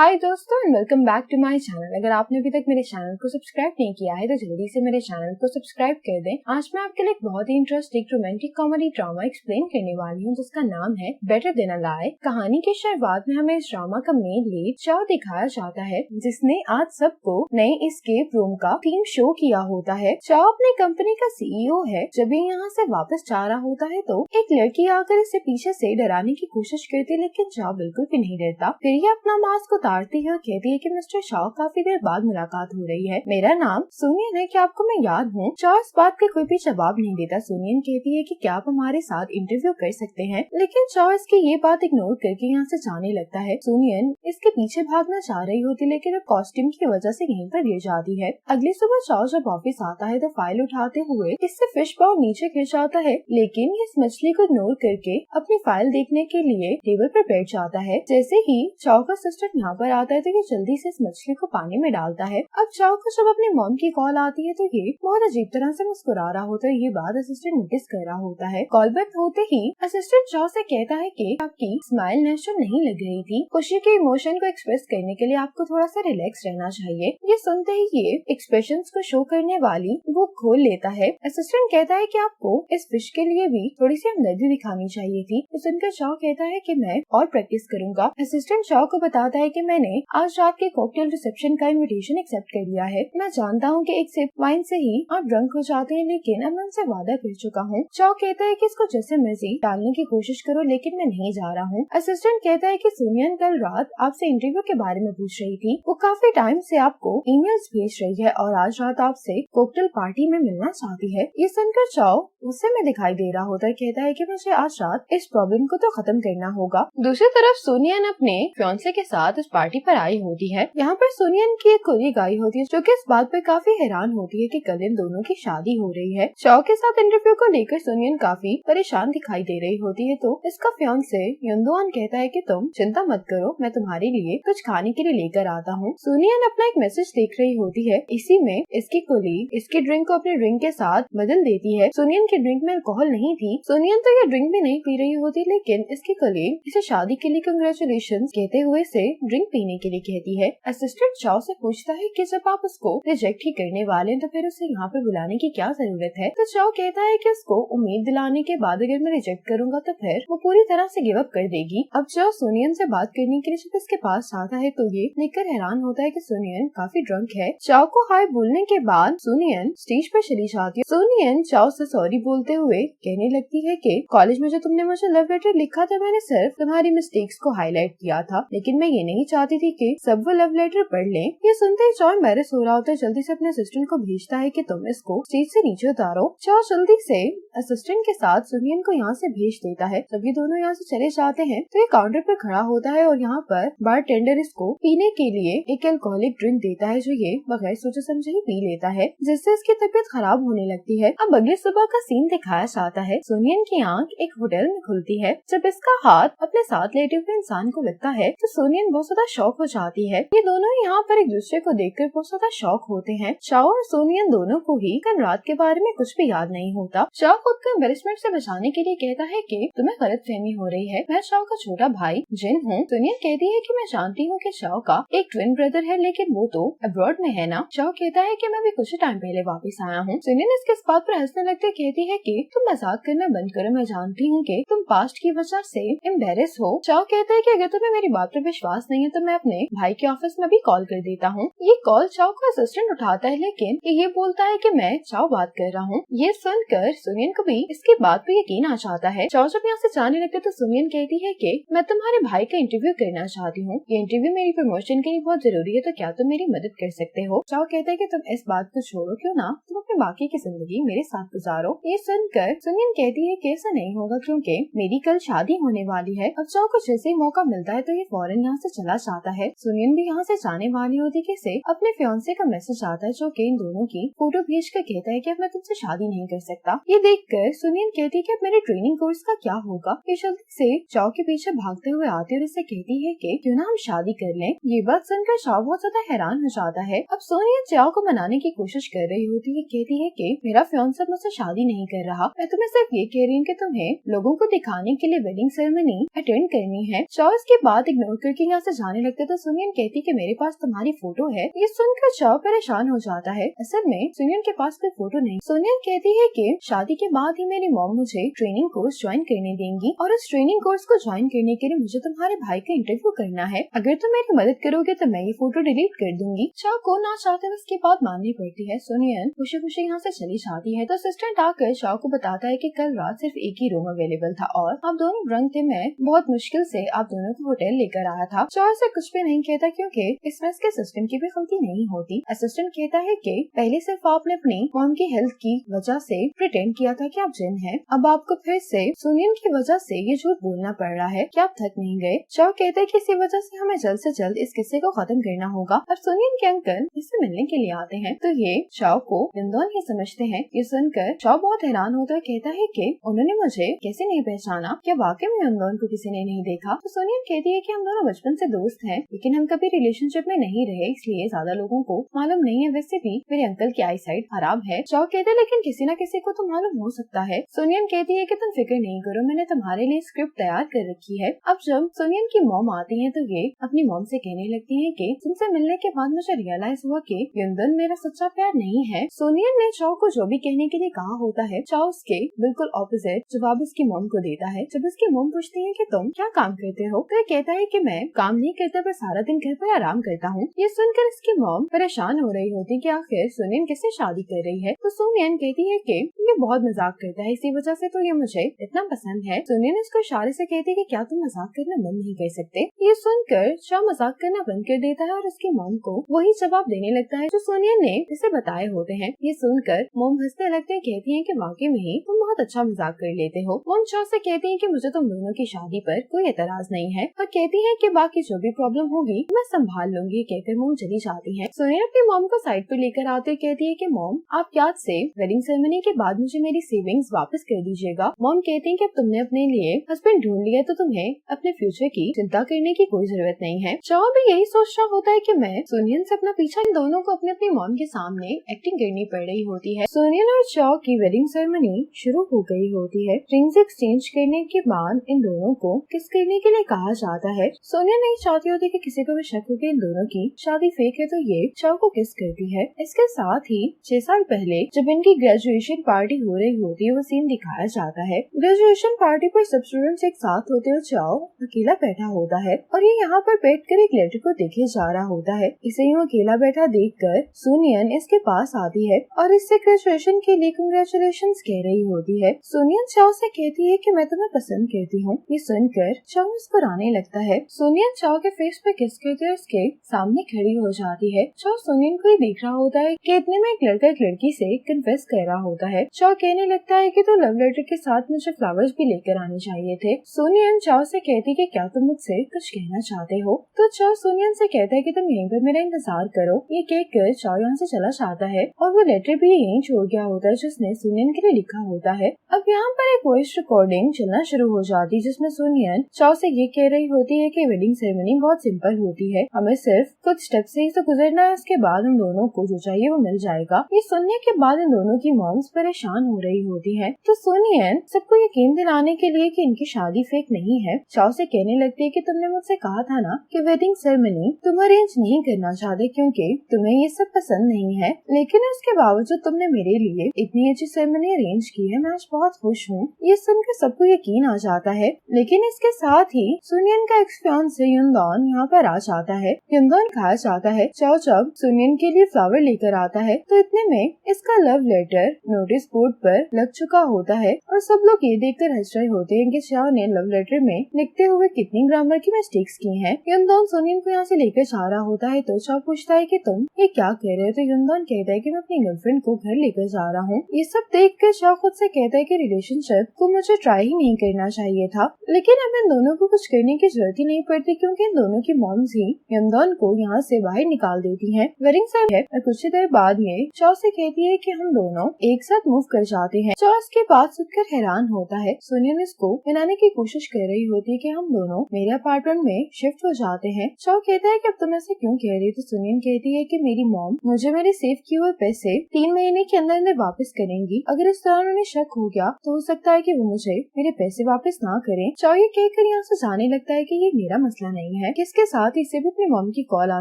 हाय दोस्तों and welcome back to my channel. अगर आपने अभी तक मेरे चैनल को सब्सक्राइब नहीं किया है तो जल्दी से मेरे चैनल को सब्सक्राइब कर दें। आज मैं आपके लिए एक बहुत ही interesting romantic comedy drama explain करने वाली हूँ जिसका नाम है बेटर देन अ लाई। कहानी की शुरुआत में हमें इस ड्रामा का मेन लीड चाओ दिखाया जाता है जिसने आज सबको नए एस्केप रूम का थीम शो किया होता है। चाओ अपनी कंपनी का सीईओ है। जब ये यहाँ से वापस जा रहा होता है तो एक लड़की आकर इसे पीछे से डराने की कोशिश करती है, लेकिन चाओ बिल्कुल भी नहीं डरता। फिर ये अपना मास्क उतारती है और कहती है कि मिस्टर शाओ काफी देर बाद मुलाकात हो रही है। मेरा नाम सुनियन है, क्या आपको मैं याद हूँ? चाओ इस बात का कोई भी जवाब नहीं देता। सुनियन कहती है कि क्या आप हमारे साथ इंटरव्यू कर सकते हैं, लेकिन चाओ इसकी ये बात इग्नोर करके यहाँ से जाने लगता है। सुनियन इसके पीछे भागना चाह रही होती लेकिन अब कॉस्ट्यूम की वजह से यहीं पर गिर जाती है। अगली सुबह चाओ जब ऑफिस आता है तो फाइल उठाते हुए इससे फिश बाउल नीचे गिर जाता है, लेकिन इस मछली को इग्नोर करके अपनी फाइल देखने के लिए टेबल पर बैठ जाता है। जैसे ही चाओ का सिस्टर यहाँ पर आता है तो ये जल्दी से इस मछली को पानी में डालता है। अब चाओ को जब अपनी मॉम की कॉल आती है तो ये बहुत अजीब तरह से मुस्कुरा रहा होता है। ये बात असिस्टेंट नोटिस कर रहा होता है। कॉल बंद होते ही असिस्टेंट चाओ से कहता है कि आपकी स्माइल नेचुरल नहीं लग रही थी। खुशी के इमोशन को एक्सप्रेस करने के लिए आपको थोड़ा सा रिलैक्स रहना चाहिए। ये सुनते ही ये एक्सप्रेशंस को शो करने वाली वो खोल लेता है। असिस्टेंट कहता है कि आपको इस फिश के लिए भी थोड़ी सी हमदर्दी दिखानी चाहिए थी। तो सुनकर चाओ कहता है कि मैं और प्रैक्टिस करूंगा। असिस्टेंट चाओ को बताता है कि मैंने आज रात के कॉकटेल रिसेप्शन का इनविटेशन एक्सेप्ट कर लिया है। मैं जानता हूँ कि एक सिप वाइन से ही आप ड्रंक हो जाते हैं, लेकिन अब मैं उनसे वादा कर चुका हूँ। चाओ कहता है कि इसको जैसे मर्जी डालने की कोशिश करो, लेकिन मैं नहीं जा रहा हूँ। असिस्टेंट कहता है कि सुनियन कल रात आपसे इंटरव्यू के बारे में पूछ रही थी। वो काफी टाइम से आपको ईमेल्स भेज रही है और आज रात आपसे कॉकटेल पार्टी में मिलना चाहती है। ये सुनकर चाओ गुस्से में दिखाई दे रहा होता है। कहता है कि मुझे आज रात इस प्रॉब्लम को तो खत्म करना होगा। दूसरी तरफ सुनियन अपने फियांसे के साथ इस पार्टी पर आई होती है। यहाँ पर सुनियन की एक कोलीग आई होती है जो कि इस बात पर काफी हैरान होती है कि कल इन दोनों की शादी हो रही है। चाओ के साथ इंटरव्यू को लेकर सुनियन काफी परेशान दिखाई दे रही होती है तो इसका फियांसे युनदुआन कहता है कि तुम चिंता मत करो, मैं तुम्हारे लिए कुछ खाने के लिए लेकर आता हूँ। सुनियन अपना एक मैसेज देख रही होती है। इसी में इसकी कोलीग इसकी ड्रिंक को अपने ड्रिंक के साथ बदल देती है। सुनियन की ड्रिंक में अल्कोहल नहीं थी। सुनियन तो ये ड्रिंक भी नहीं पी रही होती, लेकिन इसकी कोलीग इसे शादी के लिए कांग्रेचुलेशन कहते हुए से ड्रिंक पीने के लिए कहती है। असिस्टेंट चाओ से पूछता है कि जब आप उसको रिजेक्ट ही करने वाले हैं तो फिर उसे यहाँ पे बुलाने की क्या जरूरत है। तो चाओ कहता है कि उसको उम्मीद दिलाने के बाद अगर मैं रिजेक्ट करूंगा तो फिर वो पूरी तरह से गिव अप कर देगी। अब चाओ सुनियन से बात करने के लिए जब इसके पास आता है तो ये देखकर हैरान होता है कि सुनियन काफी ड्रंक है। चाओ को हाय बोलने के बाद सुनियन स्टेज पर चली जाती है। सुनियन चाओ से सॉरी बोलते हुए कहने लगती है कि कॉलेज में जो तुमने मुझे लव लेटर लिखा था मैंने सिर्फ तुम्हारी मिस्टेक्स को हाईलाइट किया था, लेकिन मैं ये नहीं चाहती थी कि सब वो लव लेटर पढ़ लें। ये सुनते ही चाओ एम्बैरेस हो रहा होता है। जल्दी से अपने असिस्टेंट को भेजता है कि तुम इसको स्टेज से नीचे उतारो। चाओ जल्दी से असिस्टेंट के साथ सुनियन को यहाँ से भेज देता है। जब ये दोनों यहाँ से चले जाते हैं तो ये काउंटर पर खड़ा होता है और यहाँ पर बारटेंडर इसको पीने के लिए एक अल्कोहलिक ड्रिंक देता है जो ये बगैर सोचे समझे ही पी लेता है, जिससे इसकी तबीयत खराब होने लगती है। अब अगले सुबह का सीन दिखाया जाता है। सुनियन की आंख एक होटल में खुलती है। जब इसका हाथ अपने साथ लेटे हुए इंसान को लगता है तो सुनियन बहुत ज्यादा शॉक हो जाती है। ये दोनों यहाँ पर एक दूसरे को देखकर बहुत ज्यादा शॉक होते हैं। चाओ और सुनियन दोनों को ही कल रात के बारे में कुछ भी याद नहीं होता। चाओ खुद को एम्बैरेसमेंट से बचाने के लिए कहता है कि तुम्हें गलतफहमी हो रही है, मैं चाओ का छोटा भाई जिन हूँ। सुनियन कहती है कि मैं जानती हूँ कि चाओ का एक ट्विन ब्रदर है, लेकिन वो तो अब्रॉड में है ना। चाओ कहता है कि मैं भी कुछ टाइम पहले वापस आया हूँ। सुनियन इसके इस बात पर हंसने लगते कहती है कि तुम मजाक करना बंद करो, मैं जानती हूँ कि तुम पास्ट की वजह से एम्बैरेस हो। चाओ कहता है कि अगर तुम्हें मेरी बात पर विश्वास नहीं है तो मैं अपने भाई के ऑफिस में भी कॉल कर देता हूँ। ये कॉल चाओ का असिस्टेंट उठाता है, लेकिन ये बोलता है कि मैं चाओ बात कर रहा हूँ। ये सुनकर सुनियन को भी इसकी बात पे यकीन आ जाता है। चाओ जब यहाँ से जाने लगते तो सुनियन कहती है कि मैं तुम्हारे भाई का इंटरव्यू करना चाहती हूँ। ये इंटरव्यू मेरी प्रमोशन के लिए बहुत जरूरी है, तो क्या तुम मेरी मदद कर सकते हो। चाओ कहता है कि तुम इस बात को छोड़ो, क्यों ना तुम अपने बाकी की जिंदगी मेरे साथ गुजारो। ये सुनकर सुनियन कहती है कि ऐसा नहीं होगा क्योंकि मेरी कल शादी होने वाली है। अब चाओ को जैसे ही मौका मिलता है तो ये फौरन यहाँ से चला जाता है। सुनियन भी यहाँ से जाने वाली होती कि से अपने फियांसे का मैसेज आता है जो कि इन दोनों की फोटो भेज कर कहता है कि अब मैं तुमसे शादी नहीं कर सकता। ये देखकर सुनियन कहती है कि अब मेरे ट्रेनिंग कोर्स का क्या होगा। ये जल्दी से चाओ के पीछे भागते हुए आती है और इससे कहती है कि क्यों ना हम शादी कर लें। ये बात सुनकर चाओ बहुत ज्यादा हैरान हो जाता है। अब सुनियन चाओ को मनाने की कोशिश कर रही होती है। कहती है कि मेरा फियांसा मुझसे शादी नहीं कर रहा, मैं तुम्हें सिर्फ ये कह रही हूँ कि तुम्हें लोगों को दिखाने के लिए वेडिंग सेरेमनी अटेंड करनी है। चाओ इसकी बात इग्नोर करके यहाँ से जाने लगते तो सुनियन कहती कि मेरे पास तुम्हारी फोटो है। ये सुनकर चाओ परेशान हो जाता है। असल में सुनियन के पास कोई फोटो नहीं। सुनियन कहती है कि शादी के बाद ही मेरी मॉम मुझे ट्रेनिंग कोर्स ज्वाइन करने देंगी और उस ट्रेनिंग कोर्स को ज्वाइन करने के लिए मुझे तुम्हारे भाई का इंटरव्यू करना है। अगर तुम मेरी मदद करोगे तो मैं ये फोटो डिलीट कर दूंगी। चाओ को ना चाहते हुए इसकी बात माननी पड़ती है। सुनियन खुशी खुशी यहाँ से चली जाती है तो असिस्टेंट आकर चाओ को बताता है कि कल रात सिर्फ एक ही रूम अवेलेबल था और आप दोनों ड्रंक थे। मैं बहुत मुश्किल से आप दोनों को होटल लेकर आया था। चाओ से कुछ भी नहीं कहता क्योंकि इसमें इसके सिस्टम की भी गलती नहीं होती। असिस्टेंट कहता है कि पहले सिर्फ आपने अपनी मॉम की हेल्थ की वजह से प्रिटेंड किया था कि आप जिन हैं। अब आपको फिर से सुनियन की वजह से ये झूठ बोलना पड़ रहा है कि आप थक नहीं गए। चाओ कहता है कि इसी वजह से हमें जल्द से जल्द इस किस्से को खत्म करना होगा और सुनियन के अंकल इससे मिलने के लिए आते हैं तो ये चाओ को युनदोन ही समझते हैं। ये सुनकर चाओ बहुत हैरान होता है, कहता है कि उन्होंने मुझे कैसे नहीं पहचाना, क्या वाकई में युनदोन को किसी ने नहीं देखा। तो सुनियन कहती है कि हम दोनों बचपन से दोस्त हैं लेकिन हम कभी रिलेशनशिप में नहीं रहे इसलिए ज्यादा लोगों को मालूम नहीं है। वैसे भी मेरे अंकल की आई साइट खराब है। चाओ कहते हैं लेकिन किसी न किसी को तो मालूम हो सकता है। सुनियन कहती है कि तुम फिक्र नहीं करो, मैंने तुम्हारे लिए स्क्रिप्ट तैयार कर रखी है। अब जब सुनियन की मॉम आती है तो ये अपनी मॉम से कहने लगती है कि तुमसे मिलने के बाद मुझे रियलाइज हुआ कि युनदोन मेरा सच्चा प्यार नहीं है। सुनियन ने चाओ को जो भी कहने के लिए कहा होता है चाओ उसके बिल्कुल ऑपोजिट जवाब उसकी मॉम को देता है। जब उसकी मॉम पूछती है कि तुम क्या काम करते हो तो ये कहता है कि मैं काम नहीं करता पर सारा दिन घर पर आराम करता हूँ। ये सुनकर इसकी मॉम परेशान हो रही होती कि आखिर सुनियन किससे शादी कर रही है। तो सुनियन कहती है कि ये बहुत मजाक करता है इसी वजह से तो ये मुझे इतना पसंद है। सुनियन इसको इशारे से कहती है कि क्या तुम मजाक करना बंद नहीं कर सकते। ये सुनकर चाओ मजाक करना बंद कर देता है और उसकी मॉम को वही जवाब देने लगता है जो सुनियन ने इसे बताए होते हैं। ये सुनकर मॉम हंसने लगते हैं, कहती है कि वाकई में ही तुम बहुत अच्छा मजाक कर लेते हो। मॉम चाओ से कहती है कि मुझे तुम दोनों की शादी पर कोई एतराज नहीं है और कहती है कि बाकी जो भी प्रॉब्लम होगी मैं संभाल लूंगी। कहकर मॉम चली जाती है। सुनियन अपनी मॉम को साइड पर लेकर आते कहती है कि मॉम आप याद से वेडिंग सेरेमनी के बाद मुझे मेरी सेविंग्स वापस कर दीजिएगा। मॉम कहती है कि अब तुमने अपने लिए हस्बैंड ढूंढ लिया तो तुम्हें अपने फ्यूचर की चिंता करने की कोई जरूरत नहीं है। चाओ भी यही सोच रहा होता है कि मैं सुनियन से अपना पीछा, इन दोनों को अपनी अपनी मॉम के सामने एक्टिंग करनी पड़ रही होती है। सुनियन और चाओ की वेडिंग सेरेमनी शुरू हो गई होती है। रिंग्स एक्सचेंज करने के बाद इन दोनों को किस करने के लिए कहा जाता है। सुनियन नहीं चाहती होती कि किसी को भी शक हो कि इन दोनों की शादी फेक है तो ये चाओ को किस करती है। इसके साथ ही 6 साल पहले जब इनकी ग्रेजुएशन पार्टी हो रही होती है वो सीन दिखाया जाता है। ग्रेजुएशन पार्टी पर सब स्टूडेंट्स एक साथ होते और चाओ अकेला बैठा होता है और ये यहाँ पर बैठकर एक लेटर को देखे जा रहा होता है। इसे यूँ अकेला बैठा देखकर सुनियन इसके पास आती है और इससे ग्रेजुएशन के लिए कांग्रेचुलेशंस कह रही होती है। सुनियन चाओ से कहती है कि मैं तुम्हें पसंद करती हूँ। ये सुनकर चाओ इसको रोने लगता है। सुनियन चाओ के फेस पे किस करते उसके सामने खड़ी हो जाती है। चाओ सुनियन को ही देख रहा होता है कि इतने में एक लड़का एक लड़की से कन्फेस कर रहा होता है। चाओ कहने लगता है कि तो लव लेटर के साथ मुझे फ्लावर्स भी लेकर आने चाहिए थे। सुनियन चाओ से कहती कि क्या तुम मुझसे कुछ कहना चाहते हो। तो चाओ सुनियन से कहता है कि तुम यहीं पर मेरा इंतजार करो। ये कहकर चाओ यहाँ से चला जाता है और वो लेटर भी यहीं छोड़ गया होता है जिसने सुनियन के लिए लिखा होता है। अब यहाँ पर एक वॉइस रिकॉर्डिंग चलना शुरू हो जाती है जिसमें सुनियन चाओ से ये कह रही होती है कि वेडिंग सेरेमनी बहुत सिंपल होती है, हमें सिर्फ कुछ स्टेप से ही तो गुजरना है, उसके बाद हम दोनों को जो चाहिए वो मिल जाएगा। ये सुनने के बाद इन दोनों की मॉम्स परेशान हो रही होती है। तो सुनियन सबको यकीन दिलाने के लिए कि इनकी शादी फेक नहीं है चाओ से कहने लगती है कि तुमने मुझसे कहा था ना कि वेडिंग सेरेमनी तुम अरेंज नहीं करना चाहते क्योंकि तुम्हें ये सब पसंद नहीं है, लेकिन उसके बावजूद तुमने मेरे लिए इतनी अच्छी सेरेमनी अरेंज की है। मैं आज बहुत खुश हूँ। ये सुनकर सबको यकीन आ जाता है, लेकिन इसके साथ ही सुनियन का एक्स फियांसे युनदोन यहाँ पर आ जाता है। युनदोन कहा जाता है। चाओ जब सुनियन के लिए फ्लावर लेकर आता है तो इतने में इसका लव लेटर नोटिस बोर्ड पर लग चुका होता है और सब लोग ये देखकर हंस रहे होते हैं कि चाओ ने लव लेटर में लिखते हुए कितनी ग्रामर की मिस्टेक्स की हैं। युनदोन सुनियन को यहाँ से लेकर जा रहा होता है तो चाओ पूछता है कि तुम ये क्या कह रहे हो। तो युनदोन कहता है कि मैं अपनी गर्लफ्रेंड को घर लेकर जा रहा हूँ। ये सब देख कर चाओ खुद से कहता है कि रिलेशनशिप को मुझे ट्राई ही नहीं करना चाहिए था, लेकिन अब इन दोनों को कुछ करने की जरूरत ही नहीं पड़ती क्योंकि इन दोनों की मॉम्स ही युनदोन को यहाँ से बाहर निकाल देती हैं। वेडिंग है और कुछ ही देर बाद में चाओ से कहती है कि हम दोनों एक साथ मूव कर जाते हैं। चाओ इसके बात सुनकर हैरान होता है। सुनियन इसको मनाने की कोशिश कर रही होती है कि हम दोनों मेरे अपार्टमेंट में शिफ्ट हो जाते हैं। चाओ कहता है कि अब तुम ऐसे क्यों कह रही। तो सुनियन कहती है कि मेरी मॉम मुझे मेरे सेव किए हुए पैसे 3 महीने के अंदर अंदर वापस करेंगी। अगर इस दौरान उन्हें शक हो गया तो हो सकता है कि वो मुझे मेरे पैसे वापस ना करें। चाओ ये कहकर यहाँ से जाने लगता है कि ये मेरा मसला नहीं नहीं है। इसके साथ ही इसे भी अपनी मॉम की कॉल आ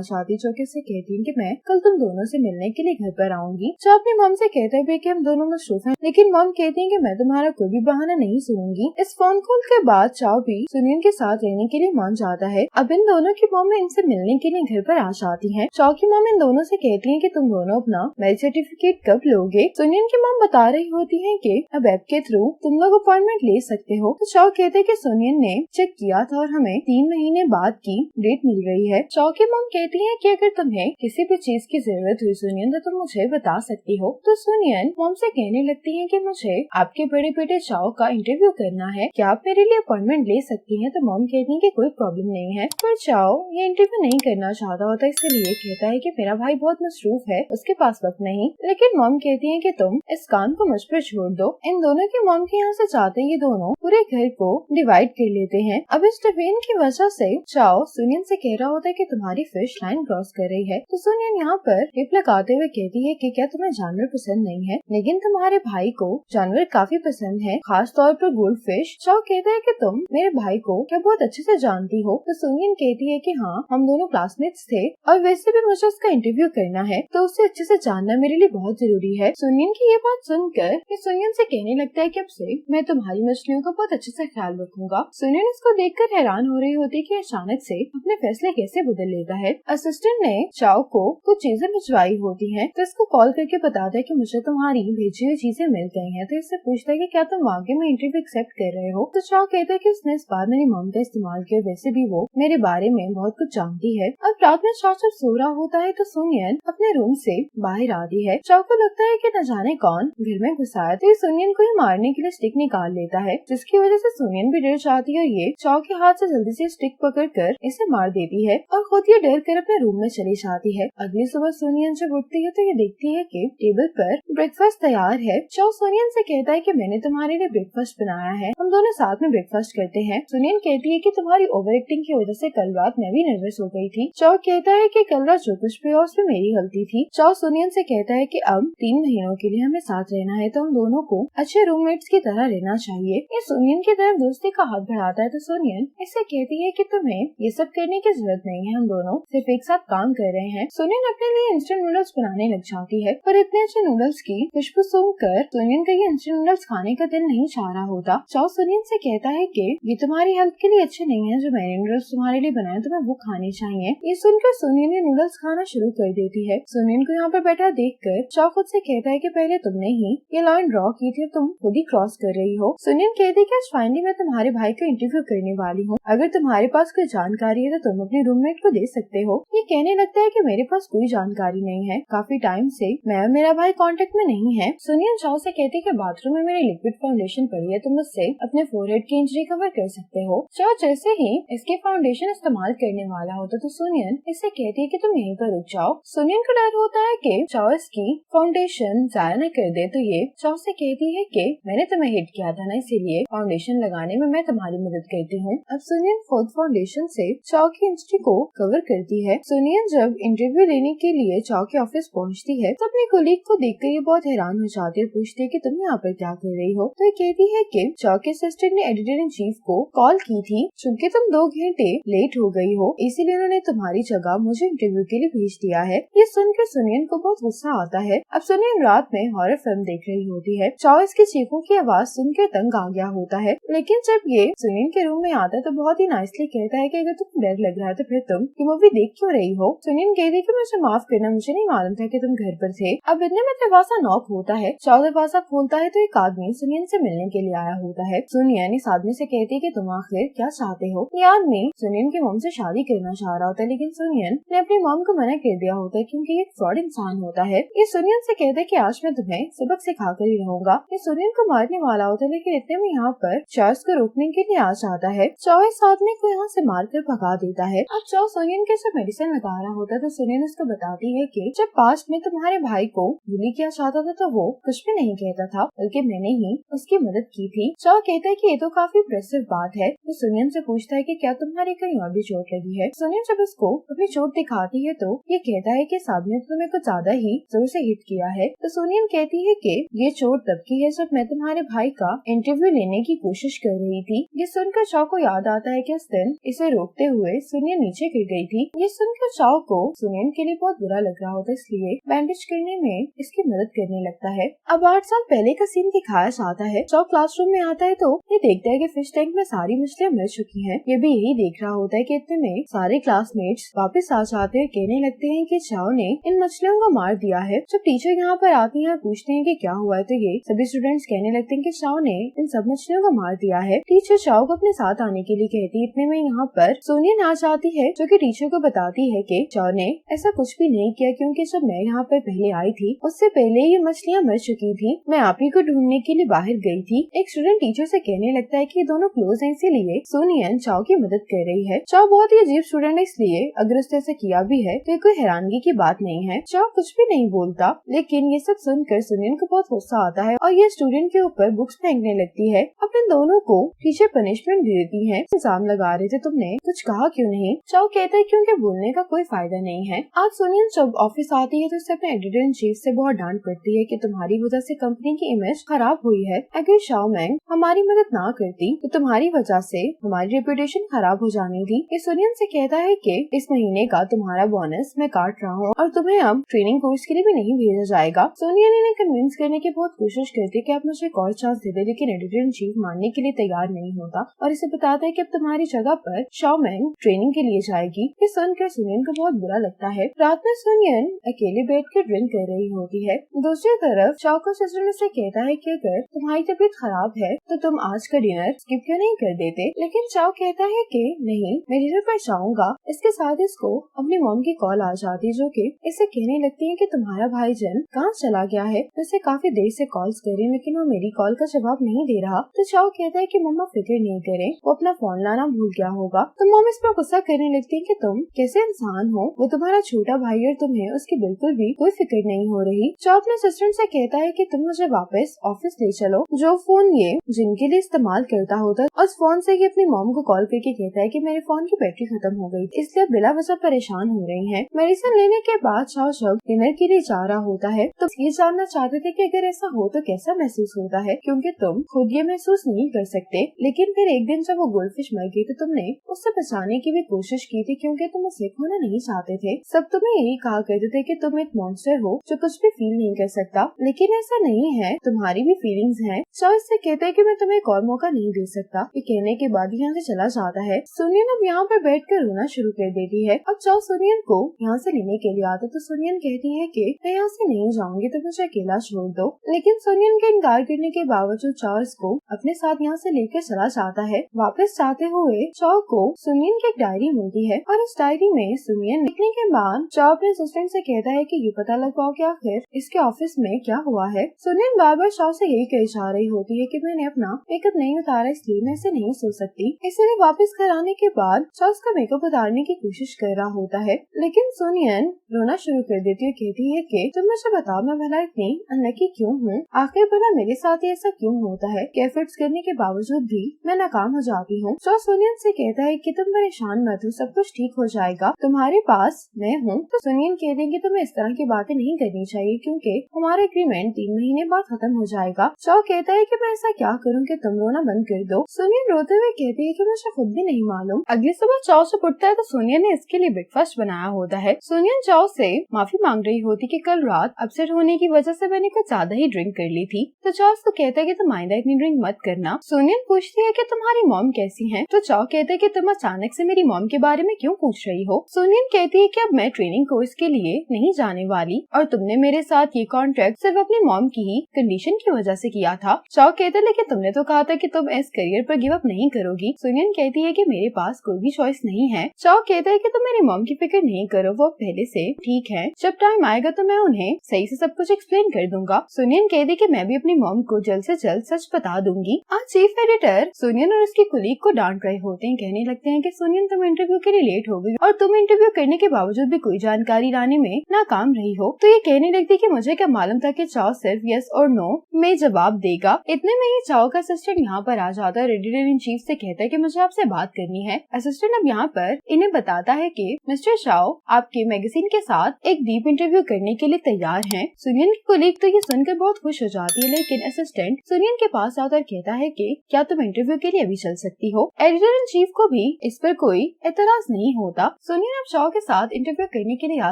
जाती जो कि इसे कहती है कि मैं कल तुम दोनों से मिलने के लिए घर पर आऊंगी। जो अपनी मॉम से कहता है कि हम दोनों मसरूफ हैं, लेकिन मॉम कहती है कि मैं तुम्हारा कोई भी बहाना नहीं सुनूंगी। इस फोन कॉल के बाद चाओ भी सुनियन के साथ रहने के लिए मान जाता है। अब इन दोनों की मॉम इनसे मिलने के लिए घर पर आ जाती है। चाओ की मॉम इन दोनों से कहती है कि तुम दोनों अपना मैरिज सर्टिफिकेट कब लोगे। सुनियन की मॉम बता रही होती है कि अब ऐप के थ्रू तुम लोग अपॉइंटमेंट ले सकते हो। तो चाओ कहते हैं कि सुनियन ने चेक किया था और हमें 3 महीने बाद की डेट मिल रही है। चाओ की मॉम कहती है कि अगर तुम्हें किसी भी चीज की जरूरत हुई सुनियन तो तुम मुझे बता सकती हो। तो सुनियन मॉम से कहने लगती है कि मुझे आपके बड़े बेटे चाओ का इंटरव्यू करना है, क्या आप मेरे लिए अपॉइंटमेंट ले सकती हैं। तो मॉम कहती है कि कोई प्रॉब्लम नहीं है, पर चाओ ये इंटरव्यू नहीं करना चाहता होता, इसलिए कहता है कि मेरा भाई बहुत मसरूफ है, उसके पास वक्त नहीं। लेकिन मॉम कहती है कि तुम इस काम को मुझ पर छोड़ दो। इन दोनों की मॉम के यहाँ से चाहते ये दोनों पूरे घर को डिवाइड कर लेते हैं। अब इस डिवीजन की वजह से चाओ सुनियन से कह रहा होता है कि तुम्हारी फिश लाइन क्रॉस कर रही है। तो सुनियन यहाँ पर टिप लगाते हुए कहती है कि क्या तुम्हें जानवर पसंद नहीं है, लेकिन तुम्हारे भाई को जानवर काफी पसंद है, खास तौर पर गोल्ड फिश। चाओ कहता है कि तुम मेरे भाई को क्या बहुत अच्छे से जानती हो। तो सुनियन कहती है कि हाँ, हम दोनों क्लासमेट्स थे और वैसे भी मुझे उसका इंटरव्यू करना है, तो उसे अच्छे से जानना मेरे लिए बहुत जरूरी है। सुनियन की ये बात सुनकर सुनियन से कहने लगता है कि अब से मैं तुम्हारी मछलियों का बहुत अच्छे से ख्याल रखूंगा। सुनियन इसको देखकर हैरान हो रही होती कि अचानक से अपने फैसले कैसे बदल लेता है। असिस्टेंट ने चाओ को कुछ चीजें भिजवाई होती हैं, तो इसको कॉल करके बताता है कि मुझे तुम्हारी भेजी हुई चीजें मिल गई हैं। तो इससे पूछता है कि क्या तुम वाकई में इंटरव्यू एक्सेप्ट कर रहे हो। तो चाओ कहता है कि उसने इस बार मेरी मॉम का इस्तेमाल किया, वैसे भी वो मेरे बारे में बहुत कुछ जानती है। अब रात में चाओ जब सो रहा होता है तो सुनियन अपने रूम से बाहर आती है। चाओ को लगता है कि न जाने कौन घर में घुसा है, तो ये सुनियन को ही मारने के लिए स्टिक निकाल लेता है, जिसकी वजह से सुनियन भी डर जाती है। ये चाओ के हाथ से जल्दी से स्टिक पकड़कर इसे मार देती है और खुद ये डर कर अपने रूम में चली जाती है। अगली सुबह सुनियन जब उठती है तो ये देखती है कि टेबल पर ब्रेकफास्ट तैयार है। चाओ सुनियन से कहता है कि मैंने तुम्हारे लिए ब्रेकफास्ट बनाया है, हम दोनों साथ में ब्रेकफास्ट करते हैं। सुनियन कहती है कि तुम्हारी ओवर एक्टिंग की वजह से कल रात मैं भी नर्वस हो गई थी। चाओ कहता है कि कल रात जो कुछ भी हुआ उसमें मेरी गलती थी। चाओ सुनियन से कहता है कि अब 3 महीनों के लिए हमें साथ रहना है, तो हम दोनों को अच्छे रूममेट्स की तरह रहना चाहिए। ये सुनियन की तरफ दोस्ती का हाथ बढ़ाता है, तो सुनियन इससे कहती है कि तुम्हें ये सब करने की जरूरत नहीं है, हम दोनों सिर्फ एक साथ काम कर रहे हैं। सुनियन अपने लिए इंस्टेंट नूडल्स बनाने लग जाती है, पर इतने अच्छे नूडल्स की खुशबू सुनकर सुनियन का ये इंस्टेंट नूडल्स खाने का दिल नहीं चाह रहा होता। चाओ सुनियन से कहता है कि ये तुम्हारी हेल्थ के लिए अच्छे नहीं है, जो मैंने नूडल्स तुम्हारे लिए बनाए तुम्हें वो खाने चाहिए। ये सुनकर सुनियन ने नूडल्स खाना शुरू कर देती है। सुनियन को यहाँ पर बैठा देखकर चाओ खुद से कहता है कि पहले तुमने ही ये लाइन ड्रॉ की थी, तुम खुद ही क्रॉस कर रही हो। सुनियन कहती है कि फाइनली मैं तुम्हारे भाई का इंटरव्यू करने वाली हूँ, अगर तुम्हारे पास कोई जानकारी है तो तुम अपने रूममेट को दे सकते हो। ये कहने लगता है कि मेरे पास कोई जानकारी नहीं है, काफी टाइम से मैं और मेरा भाई कांटेक्ट में नहीं है। सुनियन चाओ से कहती है कि बाथरूम में मेरी लिक्विड फाउंडेशन पड़ी है, तुम उससे अपने फोरहेड की इंजरी कवर कर सकते हो। चाओ जैसे ही इसके फाउंडेशन इस्तेमाल करने वाला होता तो सुनियन इससे कहती है कि तुम यहीं पर रुक जाओ। सुनियन को डर होता है कि चाओ इसकी फाउंडेशन जाया न कर दे, तो ये चाओ से कहती है कि मैंने तुम्हें हिट किया था ना, इसीलिए फाउंडेशन लगाने में मैं तुम्हारी मदद करती हूँ। अब सुनियन खुद फाउंडेशन से चाओ की इंजरी को कवर करती है। सुनियन जब इंटरव्यू लेने के लिए चाओ के ऑफिस पहुँचती है तो अपने कोलीग को देखकर ये बहुत हैरान हो जाती है, पूछती है कि तुम यहाँ पर क्या कर रही हो। तो ये कहती है कि चाओ के असिस्टेंट ने एडिटर इन चीफ को कॉल की थी, चूँकि तुम 2 घंटे लेट हो गई हो, इसीलिए उन्होंने तुम्हारी जगह मुझे इंटरव्यू के लिए भेज दिया है। ये सुनकर सुनियन को बहुत गुस्सा आता है। अब सुनियन रात में हॉरर फिल्म देख रही होती है। चाओ इसकी चीखों की आवाज सुनकर तंग आ गया होता है, लेकिन जब ये सुनियन के रूम में आता है तो बहुत ही नाइसली कहता है कि अगर तुम्हें डर लग रहा है तो फिर तुम ये मूवी देख क्यों रही हो। सुनियन कहती है कि मुझे माफ करना, मुझे नहीं मालूम था कि तुम घर पर थे। अब इतने में दरवाजा नॉक होता है। चाओ दरवाजा खोलता है तो एक आदमी सुनियन से मिलने के लिए आया होता है। सुनियन इस आदमी से कहती है कि तुम आखिर क्या चाहते हो। ये आदमी सुनियन की मॉम से शादी करना चाह रहा होता है, लेकिन सुनियन ने अपनी मॉम को मना कर दिया होता है क्योंकि ये एक फ्रॉड इंसान होता है। ये सुनियन से कहता है कि आज मैं तुम्हें सबक सिखा कर ही रहूंगा। ये सुनियन को मारने वाला होता है, लेकिन इतने में यहाँ पर चार्ल्स को रोकने के लिए आ जाता है। चाओ इस आदमी को यहाँ से मारकर भगा देता है। अब चाओ सुनियन के साथ मेडिसिन लगा रहा होता है तो सुनियन उसको बताती है कि जब पास्ट में तुम्हारे भाई को बुली किया चाहता था तो वो कुछ भी नहीं कहता था, बल्कि मैंने ही उसकी मदद की थी। चाओ कहता है कि ये तो काफी इम्प्रेसिव बात है। तो सुनियन से पूछता है कि क्या तुम्हारे कहीं और भी चोट लगी है। सुनियन जब उसको अपनी चोट दिखाती है तो ये कहता है कि इस आदमी ने तुम्हें कुछ ज्यादा ही जोर से हिट किया है। तो सुनियन कहती है कि ये चोट तब की है जब मैं तुम्हारे भाई का इंटरव्यू लेने की कोशिश कर रही थी। ये सुनकर चाओ को याद आता है कि उस दिन इसे रोकते हुए सुनियन नीचे गिर गई थी। ये सुनकर चाओ को सुनियन के लिए बहुत बुरा लग रहा होता है, इसलिए बैंडेज करने में इसकी मदद करने लगता है। अब 8 साल पहले का सीन दिखाया जाता है। चाओ क्लासरूम में आता है तो ये देखता है कि फिश टैंक में सारी मछलियाँ मर चुकी हैं। ये भी यही देख रहा होता है कि इतने में सारे क्लासमेट्स वापस आ जाते हैं, कहने लगते हैं कि चाओ ने इन मछलियों को मार दिया है। जब टीचर यहाँ पर आती है पूछते हैं कि क्या हुआ है, तो ये सभी स्टूडेंट्स कहने लगते हैं कि चाओ ने इन सब मछलियों को मार दिया है। टीचर चाओ को अपने साथ आने के लिए कहती है। इतने में यहाँ पर सुनियन आ जाती है जो कि टीचर को बताती है कि चाओ ने ऐसा कुछ भी नहीं किया, क्योंकि जब मैं यहाँ पर पहले आई थी उससे पहले ये मछलियाँ मर चुकी थी। मैं आप ही को ढूंढने के लिए बाहर गई थी। एक स्टूडेंट टीचर से कहने लगता है कि दोनों क्लोज हैं, इसीलिए सुनियन चाओ की मदद कर रही है। चाओ बहुत ही अजीब स्टूडेंट है, इसलिए अगर उसने ऐसा किया भी है तो कोई हैरानगी की बात नहीं है। चाओ कुछ भी नहीं बोलता, लेकिन ये सब सुनकर सुनियन को बहुत गुस्सा आता है और ये स्टूडेंट के ऊपर बुक्स फेंकने लगती है। अब इन दोनों को टीचर पनिशमेंट दे देती है। इल्जाम लगा रहे थे तुमने कुछ कहा क्यों नहीं। चाओ कहता है क्योंकि बोलने का कोई फायदा नहीं है। आज सुनियन जब ऑफिस आती है तो उससे अपने एडिटर इन चीफ से बहुत डांट पड़ती है कि तुम्हारी वजह से कंपनी की इमेज खराब हुई है। अगर शाओ मैंग हमारी मदद ना करती तो तुम्हारी वजह से हमारी रेपुटेशन खराब हो जानी थी। ये सुनियन से कहता है कि इस महीने का तुम्हारा बोनस मैं काट रहा हूँ और तुम्हें अब ट्रेनिंग कोर्स के लिए भी नहीं भेजा जाएगा। सुनियन इन्हें कन्विंस करने की बहुत कोशिश करती है कि आप मुझे एक और चांस दे दे, लेकिन एडिटर इन चीफ मानने के लिए तैयार नहीं होता और इसे बताता है कि अब तुम्हारी जगह पर शाओ मैंग ट्रेनिंग के लिए जाएगी। ये सुनकर सुनियन को बहुत बुरा लगता है। रात में सुनियन अकेले बैठ कर ड्रिंक कर रही होती है। दूसरी तरफ चाओ का सिस्टर से कहता है कि अगर तुम्हारी तबीयत खराब है तो तुम आज का डिनर स्किप क्यों नहीं कर देते, लेकिन चाओ कहता है कि नहीं, मैं डिनर पर जाऊंगा। इसके साथ इसको अपनी मॉम की कॉल आ जाती है, जो कि इसे कहने लगती है कि तुम्हारा भाईजान कहाँ चला गया है। तो इसे काफी देर से कॉल्स कर रही हूँ, लेकिन वो मेरी कॉल का जवाब नहीं दे रहा। तो चाओ कहता है कि मम्मा फिक्र नहीं करे, वो अपना फोन लाना भूल गया होगा। तो मॉम इस पर गुस्सा करने लगती है कि तुम कैसे इंसान हो, वो तुम्हारा छोटा भाई और तुम्हें उसकी बिल्कुल भी कोई फिक्र नहीं हो रही। चाओ अपने सिस्टर से कहता है कि तुम मुझे वापस ऑफिस ले चलो। जो फोन ये जिनके लिए इस्तेमाल करता होता, उस फोन से ये अपनी मॉम को कॉल करके कहता है कि मेरे फोन की बैटरी खत्म हो गई, इसलिए बिला वजह परेशान हो रही हैं। मेडिसिन लेने के बाद चाओ जब डिनर के लिए जा रहा होता है तो ये जानना चाहते थे कि अगर ऐसा हो तो कैसा महसूस होता है, क्योंकि तुम खुद ये महसूस नहीं कर सकते। लेकिन फिर एक दिन जब वो गोल्डफिश मर गई तो तुमने उससे बचाने की भी कोशिश की थी, क्योंकि तुम उसे खोना नहीं चाहते थे। सब तुम्हें यही कहा करते थे कि तुम एक मॉन्स्टर हो जो कुछ भी फील नहीं कर सकता, लेकिन ऐसा नहीं है, तुम्हारी भी फीलिंग्स हैं। चाओ इससे कहते हैं कि मैं तुम्हें एक और मौका नहीं दे सकता। ये कहने के बाद यहाँ से चला जाता है। सुनियन अब यहाँ पर बैठकर रोना शुरू कर देती है। अब चाओ सुनियन को यहाँ से लेने के लिए आता तो सुनियन कहती है कि मैं यहाँ से नहीं जाऊंगी, तो मुझे अकेला छोड़ दो। लेकिन सुनियन के इनकार करने के बावजूद चाओ इसको अपने साथ यहाँ से लेकर चला जाता है। वापस जाते हुए चाओ को सुनियन की एक डायरी मिलती है और इस डायरी में सुनियन लिखने के बाद चाओ अपने असिस्टेंट से कहता है कि ये पता लगाओ कि आखिर इसके ऑफिस में क्या हुआ है। सुनियन बार बार चाओ से यही कह जा रही होती है कि मैंने अपना मेकअप नहीं उतारा, इसलिए मैं इसे नहीं सो सकती। इसलिए वापस घर आने के बाद चाओ उसका मेकअप उतारने की कोशिश कर रहा होता है, लेकिन सुनियन रोना शुरू कर देती है। कहती है कि तुम मुझे बताओ मैं भला इतनी अनलकी क्यों हूँ, आखिर भला मेरे साथ ही ऐसा क्यों होता है कि एफर्ट्स करने के बावजूद भी मैं नाकाम हो जाती हूँ। चाओ सुनियन से कहता है कि तुम परेशान मत हो, सब कुछ ठीक हो जाएगा, तुम्हारे पास मैं हूँ। तो सुनियन कहते हैं कि तुम्हें इस तरह की बातें नहीं करनी चाहिए, क्योंकि हमारा एग्रीमेंट 3 महीने बाद खत्म हो जाएगा। चाओ कहता है कि मैं ऐसा क्या करूँ कि तुम रोना बंद कर दो। सुनियन रोते हुए कहती है कि मुझे खुद भी नहीं मालूम। अगली सुबह चाओ से उठता है तो सुनियन ने इसके लिए ब्रेकफास्ट बनाया होता है। सुनियन चाओ से माफी मांग रही होती कि कल रात अपसेट होने की वजह से मैंने कुछ ज्यादा ही ड्रिंक कर ली थी। तो चाओ उसको कहता है कि तुम आइंदा इतनी ड्रिंक मत करना। सुनियन पूछती है कि तुम्हारी मॉम कैसी है। तो चाओ कहता है कि तुम अचानक से मेरी मॉम के बारे में क्यों पूछ रही हो। सुनियन कहती है कि अब मैं ट्रेनिंग कोर्स के लिए नहीं जाने वाली और तुमने मेरे साथ ये कॉन्ट्रैक्ट सिर्फ अपनी मॉम की ही कंडीशन की वजह से किया था। चाओ कहता है लेकिन तुमने तो कहा था कि तुम इस करियर पर गिव अप नहीं करोगी। सुनियन कहती है कि मेरे पास कोई भी चॉइस नहीं है। चाओ कहता है कि तुम मेरी मॉम की फिक्र नहीं करो, वो पहले से ठीक है, जब टाइम आएगा तो मैं उन्हें सही से सब कुछ एक्सप्लेन कर दूंगा। सुनियन कहती कि मैं भी अपनी मॉम को जल्द से जल्द सच बता दूंगी। आज चीफ एडिटर सुनियन और उसकी कुलीग को डांट रहे होते हैं, कहने लगते हैं कि सुनियन तुम इंटरव्यू के लिए लेट हो गई और तुम इंटरव्यू करने के बावजूद भी कोई जानकारी लाने में नाकाम रही हो। तो ये कहने लगती कि मुझे क्या मालूम था कि चाओ सिर्फ यस और नो में जवाब देगा। इतने में ही चाओ का असिस्टेंट यहाँ पर आ जाता है। एडिटर इन चीफ से कहता है कि मुझे आपसे बात करनी है। असिस्टेंट अब यहाँ पर इन्हें बताता है कि मिस्टर चाओ आपके मैगजीन के साथ एक डीप इंटरव्यू करने के लिए तैयार हैं। सुनियन की कोलीग तो ये सुनकर बहुत खुश हो जाती है, लेकिन असिस्टेंट सुनियन के पास आकर कहता है कि क्या तुम इंटरव्यू के लिए अभी चल सकती हो। एडिटर इन चीफ को भी इस पर कोई एतराज नहीं होता। सुनियन अब चाओ के साथ इंटरव्यू करने के लिए आ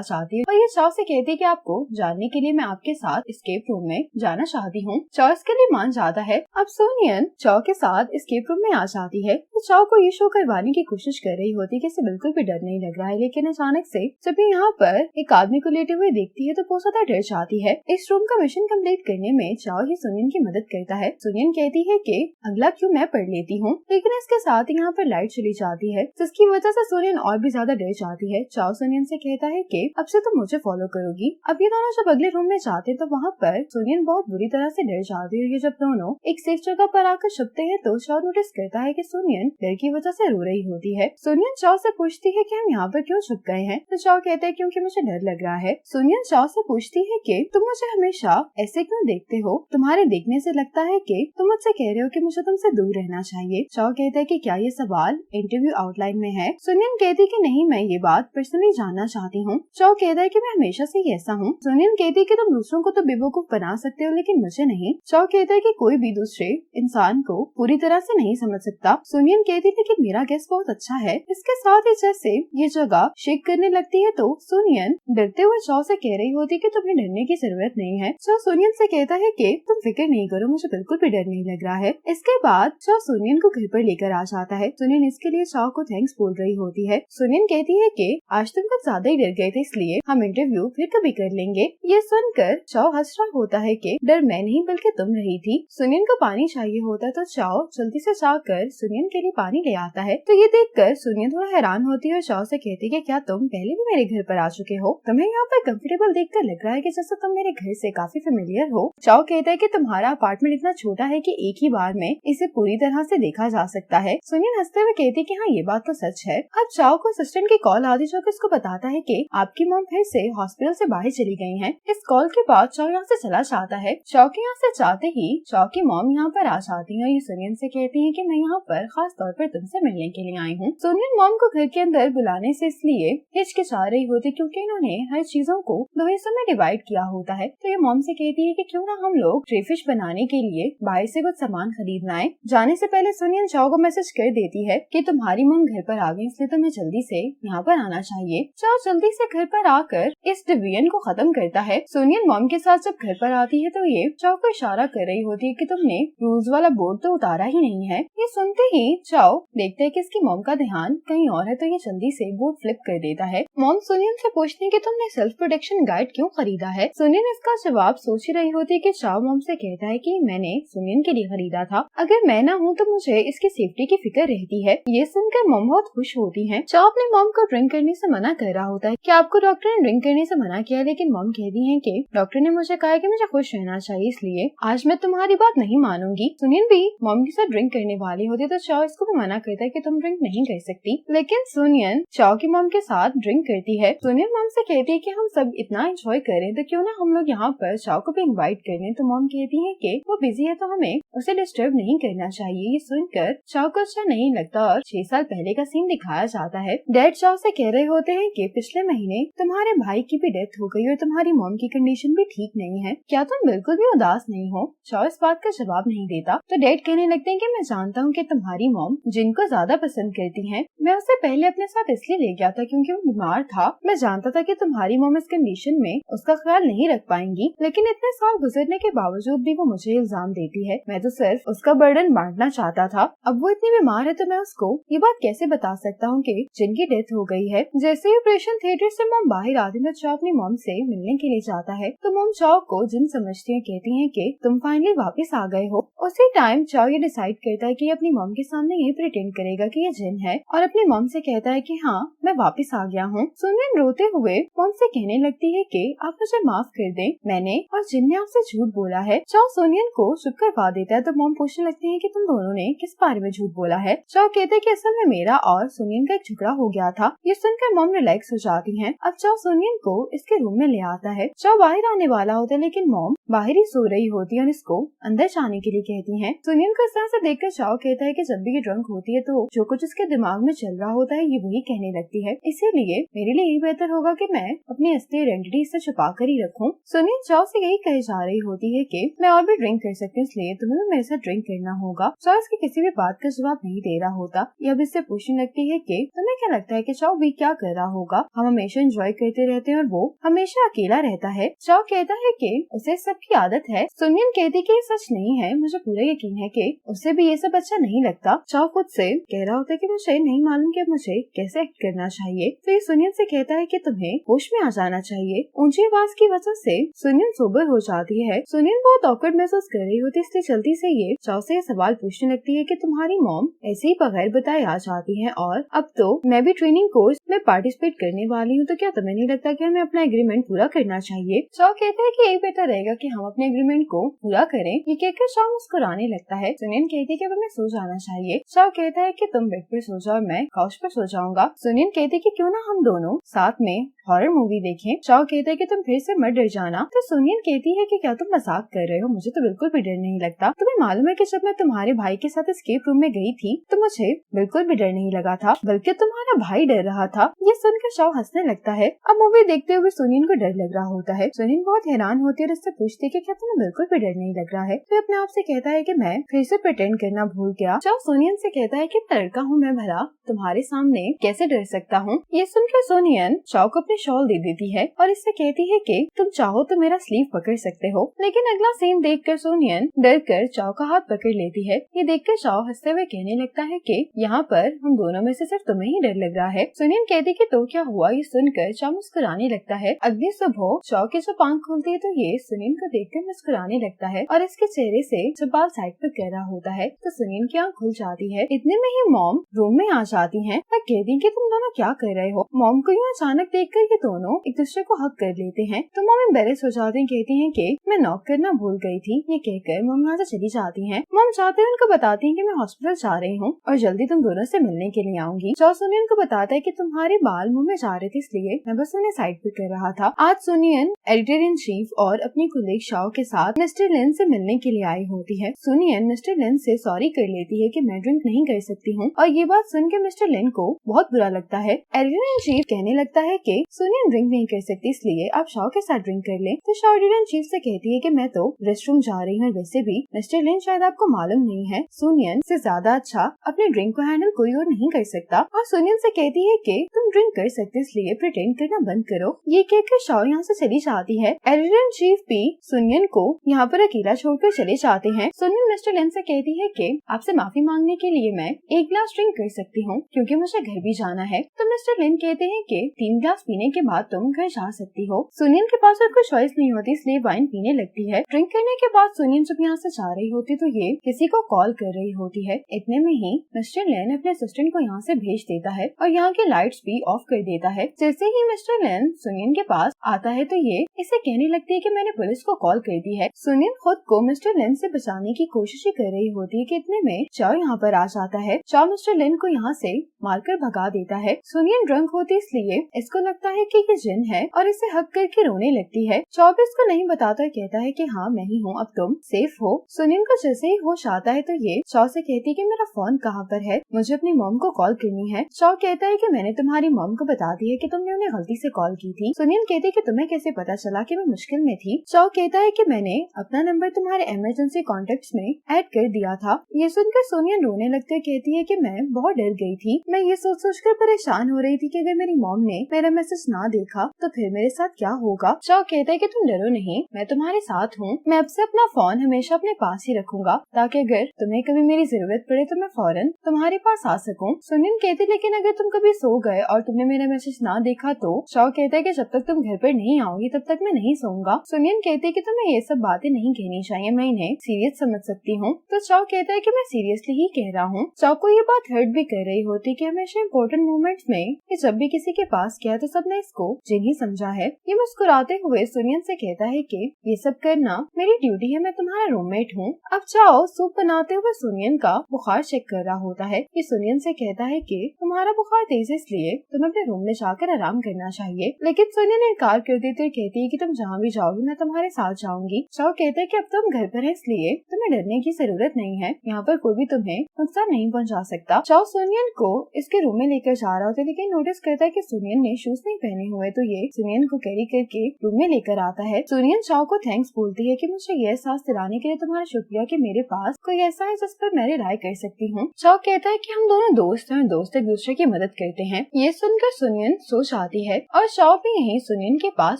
जाती है और ये चाओ से कहती है कि आपको जानने के लिए मैं आपके साथ एस्केप रूम में जाना चाहती हूँ। चाओ इसके लिए मान जाता है। अब सुनियन चाओ के साथ एस्केप रूम में आ जाती है तो चाओ को ये शो करवाने की कोशिश कर रही होती है कि इसे बिल्कुल भी डर नहीं लग रहा है, लेकिन अचानक से जब ये यहाँ पर एक आदमी को लेटे हुए देखती है तो बहुत ज्यादा डर जाती है। इस रूम का मिशन कंप्लीट करने में चाओ ही सुनियन की मदद करता है। सुनियन कहती है कि अगला क्यों मैं पढ़ लेती हूँ, लेकिन इसके साथ ही यहाँ पर लाइट चली जाती है जिसकी वजह से सुनियन और भी ज्यादा डर जाती है। चाओ सुनियन से कहता है कि अब से तुम मुझे फॉलो करोगी। अब ये दोनों जब अगले रूम में जाते हैं तो वहाँ पर सुनियन बहुत बुरी तरह से डर जाती है। ये जब दोनों एक सेफ जगह पर आकर छुपते हैं तो चाओ नोटिस करता है कि सुनियन डर की वजह से रो रही होती है। सुनियन चाओ से पूछती है कि हम यहाँ पर क्यों छुप गए हैं, तो चाओ कहता है क्योंकि मुझे डर लग रहा है। सुनियन चाओ से पूछती है कि तुम मुझे हमेशा ऐसे क्यों देखते हो, तुम्हारे देखने से लगता है कि तुम मुझसे कह रहे हो कि मुझे तुमसे दूर रहना चाहिए। चाओ कहता है कि क्या ये सवाल इंटरव्यू आउटलाइन में है। सुनियन कहती है कि नहीं, मैं ये बात पर्सनली जानना चाहती हूँ। चाओ कहता है कि मैं हमेशा से ही ऐसा हूँ। सुनियन कहती है कि तुम दूसरों को तो बेवकूफ बना सकते हो लेकिन मुझे नहीं। चाओ कहता है कि कोई भी दूसरे इंसान को पूरी तरह से नहीं समझ सकता। सुनियन कहती है कि मेरा गेस बहुत अच्छा है। इसके साथ ही जैसे ये जगह शेक करने लगती है तो सुनियन डरते हुए चाओ से कह रही होती है कि तुम्हें डरने की जरूरत नहीं है। चाओ सुनियन से कहता है कि तुम फिक्र नहीं करो, मुझे बिल्कुल भी डर नहीं लग रहा है। इसके बाद चाओ सुनियन को घर पर लेकर आ जाता है। सुनियन इसके लिए चाओ को थैंक्स बोल रही होती है। सुनियन कहती है कि आज तुम कुछ ज्यादा ही डर गए थे, इसलिए हम इंटरव्यू फिर कभी कर लेंगे। ये सुनकर चाओ हंस रहा होता है कि डर मैं नहीं बल्कि तुम रही थी। सुनियन को पानी चाहिए होता है तो चाओ जल्दी से जाकर सुनियन के लिए पानी ले आता है। तो ये देखकर सुनियन थोड़ा हैरान होती है और चाओ से कहती है कि क्या तुम पहले भी मेरे घर पर आ चुके हो? तुम्हें यहाँ पर कंफर्टेबल देखकर लग रहा है कि जैसे तुम मेरे घर से काफी फेमिलियर हो। चाओ कहता है कि तुम्हारा अपार्टमेंट इतना छोटा है कि एक ही बार में इसे पूरी तरह से देखा जा सकता है। सुनियन हंसते हुए कहती है कि हाँ, ये बात तो सच है। अब चाओ को असिस्टेंट की कॉल आती जो कि उसको बताता है कि आपकी मॉम फिर से हॉस्पिटल से बाहर चली गई हैं। इस कॉल के बाद चाओ यहाँ से चला जाता है। चाओ के यहाँ से जाते ही चाओ की मॉम यहाँ पर आ जाती है। ये सुनियन से कहती है कि मैं यहाँ पर खास तौर पर तुमसे मिलने के लिए आई हूँ। सुनियन मॉम को घर के अंदर बुलाने से इसलिए हिचकिचा रही होती क्योंकि इन्होंने हर चीजों को दो हिस्सों में डिवाइड किया होता है। तो ये मॉम से कहती है कि क्यों ना हम लोग ट्रेफिश बनाने के लिए बाहर से कुछ सामान खरीद लाएं। जाने से पहले सुनियन चाओ को मैसेज कर देती है कि तुम्हारी मॉम घर पर आ गई, इसलिए तुम्हें जल्दी से यहाँ पर आना चाहिए। चाओ जल्दी से घर पर आकर इस डिवीजन को खत्म करता है। सुनियन मॉम के साथ जब घर पर आती है तो ये चाओ को इशारा कर रही होती है कि तुमने रूल्स वाला बोर्ड तो उतारा ही नहीं है। ये सुनते ही चाओ देखते है कि इसकी मॉम का ध्यान कहीं और है तो ये जल्दी से बोर्ड फ्लिप कर देता है। मॉम सुनियन से पूछती है कि तुमने सेल्फ प्रोटेक्शन गाइड क्यों खरीदा है। सुनियन इसका जवाब सोच ही रही होती है कि चाओ मॉम से कहता है कि मैंने सुनियन के लिए खरीदा था, अगर मैं ना हूँ तो मुझे इसकी सेफ्टी की फिक्र रहती है। ये सुनकर मॉम बहुत खुश होती है। चाओ अपने मॉम को ड्रिंक करने से मना कर रहा होता है कि आपको डॉक्टर ने ड्रिंक करने से मना किया, लेकिन मॉम कहती है कि डॉक्टर ने मुझे कहा कि मुझे खुश रहना चाहिए, इसलिए आज मैं तुम्हारी बात नहीं मानूंगी। सुनियन भी मॉम के साथ ड्रिंक करने वाली होती है तो चाओ इसको भी मना करता है कि तुम ड्रिंक नहीं कर सकती, लेकिन सुनियन चाओ की मॉम के साथ ड्रिंक करती है। सुनियन मॉम से कहती है कि हम सब इतना एंजॉय करें तो क्यों ना हम लोग यहाँ पर चाओ को भी इनवाइट कर लें। तो मॉम कहती है कि वो बिजी है तो हमें उसे डिस्टर्ब नहीं करना चाहिए। ये सुनकर चाओ को अच्छा नहीं लगता और 6 साल पहले का सीन दिखाया जाता है। डैड चाओ से कह रहे होते हैं कि पिछले महीने तुम्हारे भाई की भी डेथ हो गई और तुम्हारी मॉम की कंडीशन भी ठीक नहीं है, क्या तुम बिल्कुल भी उदास नहीं हो? चाओ इस बात का जवाब नहीं देता तो डैड कहने लगते हैं कि मैं जानता हूँ कि तुम्हारी मॉम जिनको ज्यादा पसंद करती हैं। मैं उसे पहले अपने साथ इसलिए ले गया था क्योंकि वो बीमार था। मैं जानता था कि तुम्हारी मॉम इस कंडीशन में उसका ख्याल नहीं रख पाएंगी, लेकिन इतने साल गुजरने के बावजूद भी वो मुझे इल्जाम देती है। मैं तो सिर्फ उसका बर्डन बांटना चाहता था। अब वो इतनी बीमार है तो मैं उसको ये बात कैसे बता सकता हूँ कि जिनकी डेथ हो गई है। जैसे ही ऑपरेशन थिएटर से मॉम बाहर आती है तो चाओ अपनी मॉम से मिलने के लिए जाता है तो मॉम चाओ को जिन समझती है कहती है कि तुम फाइनली वापस आ गए हो। उसी टाइम चाओ ये डिसाइड करता है कि अपनी मॉम के सामने ये प्रिटेंड करेगा कि ये जिन है और अपनी मॉम से कहता है कि हाँ मैं वापस आ गया हूँ। सुनियन रोते हुए मॉम से कहने लगती है कि आप मुझे माफ कर दें, मैंने और जिन ने आपसे झूठ बोला है। चाओ सुनियन को चुप करवा देता है तो मॉम पूछने लगती है कि तुम दोनों ने किस बारे में झूठ बोला है। चाओ कहते हैं कि असल में मेरा और सुनियन का एक झगड़ा हो गया था। ये सुनकर मॉम रिलैक्स हो जाती है। अब चाओ सुनियन को इसके रूम में ले आता है। चाओ बाहर आने वाला होता है लेकिन मॉम बाहर ही सो रही होती है और इसको अंदर जाने के लिए कहती है। सुनियन को इस तरह से देखकर चाओ कहता है कि जब भी ये ड्रंक होती है तो जो कुछ उसके दिमाग में चल रहा होता है ये वही कहने लगती है, इसीलिए मेरे लिए यही बेहतर होगा कि मैं अपनी असली आइडेंटिटी से छुपा कर ही रखूं। सुनियन चाओ से यही कही जा रही होती है कि मैं और भी ड्रिंक कर सकती हूँ, इसलिए तुम्हें मेरे साथ ड्रिंक करना होगा। चाओ इसकी किसी भी बात का जवाब नहीं दे रहा होता। अब इससे पूछने लगती है कि तुम्हें क्या लगता है कि चाओ भी क्या कर रहा होगा? हम हमेशा एंजॉय करते रहते हैं और वो हमेशा अकेला रहता है। चाओ कहता है कि उसे सबकी आदत है। सुनियन कहती कि ये सच नहीं है, मुझे पूरा यकीन है कि उसे भी ये सब अच्छा नहीं लगता। चाओ खुद से कह रहा होता है कि मुझे नहीं मालूम कि मुझे कैसे एक्ट करना चाहिए। तो ये सुनियन से कहता है कि तुम्हें होश में आ जाना चाहिए। ऊंची आवाज की वजह से सुनियन सोबर हो जाती है। सुनियन बहुत ऑकवर्ड महसूस कर रही होती है, इसलिए जल्दी से ये चाओ से सवाल पूछने लगती है कि तुम्हारी मॉम ऐसे ही बगैर बताए आ जाती है और अब तो मैं भी ट्रेनिंग कोर्स में पार्टिसिपेट करने वाली हूँ, तो क्या तुम्हें नहीं लगता कि हमें अपना एग्रीमेंट पूरा करना चाहिए? चाओ कहता है कि यही बेहतर रहेगा कि हम अपने एग्रीमेंट को पूरा करें। ये कहकर चाओ मुस्कुराने लगता है। सुनियन कहती है कि अब हमें सो जाना चाहिए। चाओ कहता है कि तुम बेड पर सो जाओ, मैं काउच पर सो जाऊंगा। सुनियन कहती है कि क्यों ना हम दोनों साथ में हॉरर मूवी देखें। चाओ कहता है कि तुम फिर से मत डर जाना। तो सुनियन कहती है कि क्या तुम मजाक कर रहे हो? मुझे तो बिल्कुल भी डर नहीं लगता। तुम्हें मालूम है कि जब मैं तुम्हारे भाई के साथ एस्केप रूम में गई थी तो मुझे बिल्कुल भी डर नहीं लगा था, बल्कि तुम्हारा भाई डर रहा था। ये सुनकर चाओ हंसने लगता है। अब मूवी देखते हुए सुनियन को डर लग रहा होता है। सुनियन बहुत हैरान होती है और उससे पूछती है कि क्या तुम्हें बिल्कुल भी डर नहीं लग रहा है? तो अपने आप से कहता है कि मैं फिर से प्रिटेंड करना भूल गया। चाओ सुनियन से कहता है कि मैं लड़का हूँ, मैं भला तुम्हारे सामने कैसे डर सकता हूँ? ये सुनकर सुनियन चाओ को अपनी शॉल दे देती है और इससे कहती है कि तुम चाहो तो मेरा स्लीव पकड़ सकते हो। लेकिन अगला सीन देखकर सुनियन डर कर चाओ का हाथ पकड़ लेती है। ये देखकर चाओ हंसते हुए कहने लगता है कि यहाँ पर हम दोनों में से सिर्फ तुम्हें ही डर लग रहा है। सुनियन कहती कि तो क्या हुआ? ये सुनकर चाओ मुस्कुराने लगता है। अगली सुबह चाओ की जब आंख खुलती है तो ये सुनियन को देखकर मुस्कुराने लगता है और इसके चेहरे से जब बाल साइड पर कर रहा होता है तो सुनियन की आंख खुल जाती है। इतने में ही मॉम रूम में आ जाती है। वह कहती है कि तुम दोनों क्या कर रहे हो? मॉम को यूँ अचानक देखकर ये दोनों एक दूसरे को हक कर लेते हैं। तो मॉम एम्बैरेस हो जाती है, कहती है कि मैं नॉक करना भूल गई थी। ये कहकर मॉम यहाँ से चली जाती है। मॉम चाहते हैं उनको बताती है कि मैं हॉस्पिटल जा रही हूँ और जल्दी तुम दोनों से मिलने के लिए आऊंगी। चाओ सुनियन को बताता है कि तुम्हारे बाल मुंह में जा रहे थे इसलिए मैं बस उन्हें साइड पे कर रहा था। आज सुनियन एडिटर इन चीफ और अपनी कुलीग शाओ के साथ मिस्टर लिन से मिलने के लिए आई होती है। सुनियन मिस्टर लिन से सॉरी कर लेती है कि मैं ड्रिंक नहीं कर सकती हूँ और ये बात सुन के मिस्टर लिन को बहुत बुरा लगता है। एडिटर इन चीफ कहने लगता है कि सुनियन ड्रिंक नहीं कर सकती इसलिए आप शाओ के साथ ड्रिंक कर ले। तो शाओ एडिटर इन चीफ से कहती है कि मैं तो रेस्ट रूम जा रही हूँ, वैसे भी मिस्टर लिन शायद आपको मालूम नहीं है सुनियन से ज्यादा अच्छा अपने ड्रिंक को हैंडल कोई और नहीं कर सकता। और सुनियन से कहती है कि तुम ड्रिंक कर सकते इसलिए प्रिटेंड करना बंद करो। ये कहकर शाओ यहाँ से चली जाती है। एडिटर इन चीफ भी सुनियन को यहाँ पर अकेला छोड़कर चले जाते हैं। सुनियन मिस्टर लिन से कहती है कि आपसे माफी मांगने के लिए मैं एक ग्लास ड्रिंक कर सकती हूँ क्योंकि मुझे घर भी जाना है। तो मिस्टर लिन कहते हैं कि 3 ग्लास पीने के बाद तुम घर जा सकती हो। सुनियन के पास और कोई चॉइस नहीं होती इसलिए वाइन पीने लगती है। ड्रिंक करने के बाद सुनियन जब यहाँ से जा रही होती तो ये किसी को कॉल कर रही होती है। इतने में ही मिस्टर लिन अपने असिस्टेंट को यहाँ से भेज देता है और यहाँ के लाइट्स भी ऑफ कर देता है। जैसे ही मिस्टर लिन सुनियन के पास आता है तो ये इसे कहने लगती है कि मैंने पुलिस को कॉल कर दी है। सुनियन खुद को मिस्टर लिन से बचाने की कोशिश कर रही होती है कि इतने में चाओ यहाँ पर आ जाता है। चाओ मिस्टर लिन को यहाँ से मारकर भगा देता है। सुनियन ड्रंक होती इसलिए इसको लगता है कि ये जिन है और इसे हक करके रोने लगती है। चाओ भी इसको नहीं बताता, कहता है कि हाँ मैं ही हूँ, अब तुम सेफ हो। सुनियन को जैसे ही होश आता है तो ये चाओ से कहती है कि मेरा फोन कहाँ पर है, मुझे अपनी मॉम को कॉल करनी है। चाओ कहता है कि मैंने तुम्हारी मॉम को बता दिया कि तुमने उन्हें गलती से कॉल की थी। सुनियन कहती है कि तुम्हें कैसे पता चला कि मैं मुश्किल में थी। चाओ कहता है कि मैंने अपना नंबर तुम्हारे इमरजेंसी कॉन्टेक्ट्स में ऐड कर दिया था। ये सुनकर सुनियन रोने लगते है, कहती है कि मैं बहुत डर गई थी। मैं ये सोच कर परेशान हो रही थी कि अगर मेरी मॉम ने मेरा मैसेज ना देखा तो फिर मेरे साथ क्या होगा। चाओ कहता है कि तुम डरो नहीं, मैं तुम्हारे साथ हूँ। मैं अब से अपना फोन हमेशा अपने पास ही रखूंगा ताकि अगर तुम्हें कभी मेरी जरूरत पड़े तो मैं फौरन तुम्हारे पास आ सकूं। सुनियन कहती लेकिन अगर तुम कभी सो गए और तुमने मेरा मैसेज ना देखा तो। चाओ कहता है कि जब तक तुम घर पर नहीं आओगी तब तक मैं नहीं सोऊंगा। सुनियन कहती है कि तुम्हें ये सब बातें नहीं कहनी चाहिए, मैं इन्हें सीरियस समझ सकती हूँ। तो चाओ कहता है कि मैं सीरियसली ही कह रहा हूँ। चाओ को ये बात हर्ट भी कर रही होती कि हमेशा इम्पोर्टेंट मोमेंट्स में ये जब भी किसी के पास गया तो सबने इसको जिन ही समझा है। ये मुस्कुराते हुए सुनियन से कहता है कि ये सब करना मेरी ड्यूटी है, मैं तुम्हारा रूममेट हूँ। अब चाओ सूप बनाते हुए सुनियन का बुखार चेक कर रहा होता है। ये सुनियन से कहता है कि तुम्हारा बुखार तेज है इसलिए तुम्हें अपने रूम में जाकर आराम करना चाहिए। लेकिन सुनियन इनकार कर देती है, कहती है कि तुम जहाँ भी जाओगी मैं तुम्हारे साथ जाऊंगी। चाओ कहते हैं कि अब तुम घर पर है इसलिए तुम्हें डरने की जरूरत नहीं है, यहाँ पर कोई भी तुम्हें नुकसान नहीं पहुँचा सकता। चाओ सुनियन को इसके रूम में लेकर जा रहा होता है लेकिन नोटिस करता है कि सुनियन ने शूज नहीं पहने हुए, तो ये सुनियन को कैरी करके रूम में लेकर आता है। सुनियन चाओ को थैंक्स बोलती है कि मुझे ये एहसास दिलाने के लिए तुम्हारा शुक्रिया कि मेरे पास कोई ऐसा है जिस पर मैं राय कर सकती हूँ। चाओ कहता है है कि हम दोनों दोस्त हैं और दोस्त एक दूसरे की मदद करते हैं। ये सुनकर सुनियन सोच आती है और चाओ भी यहीं सुनियन के पास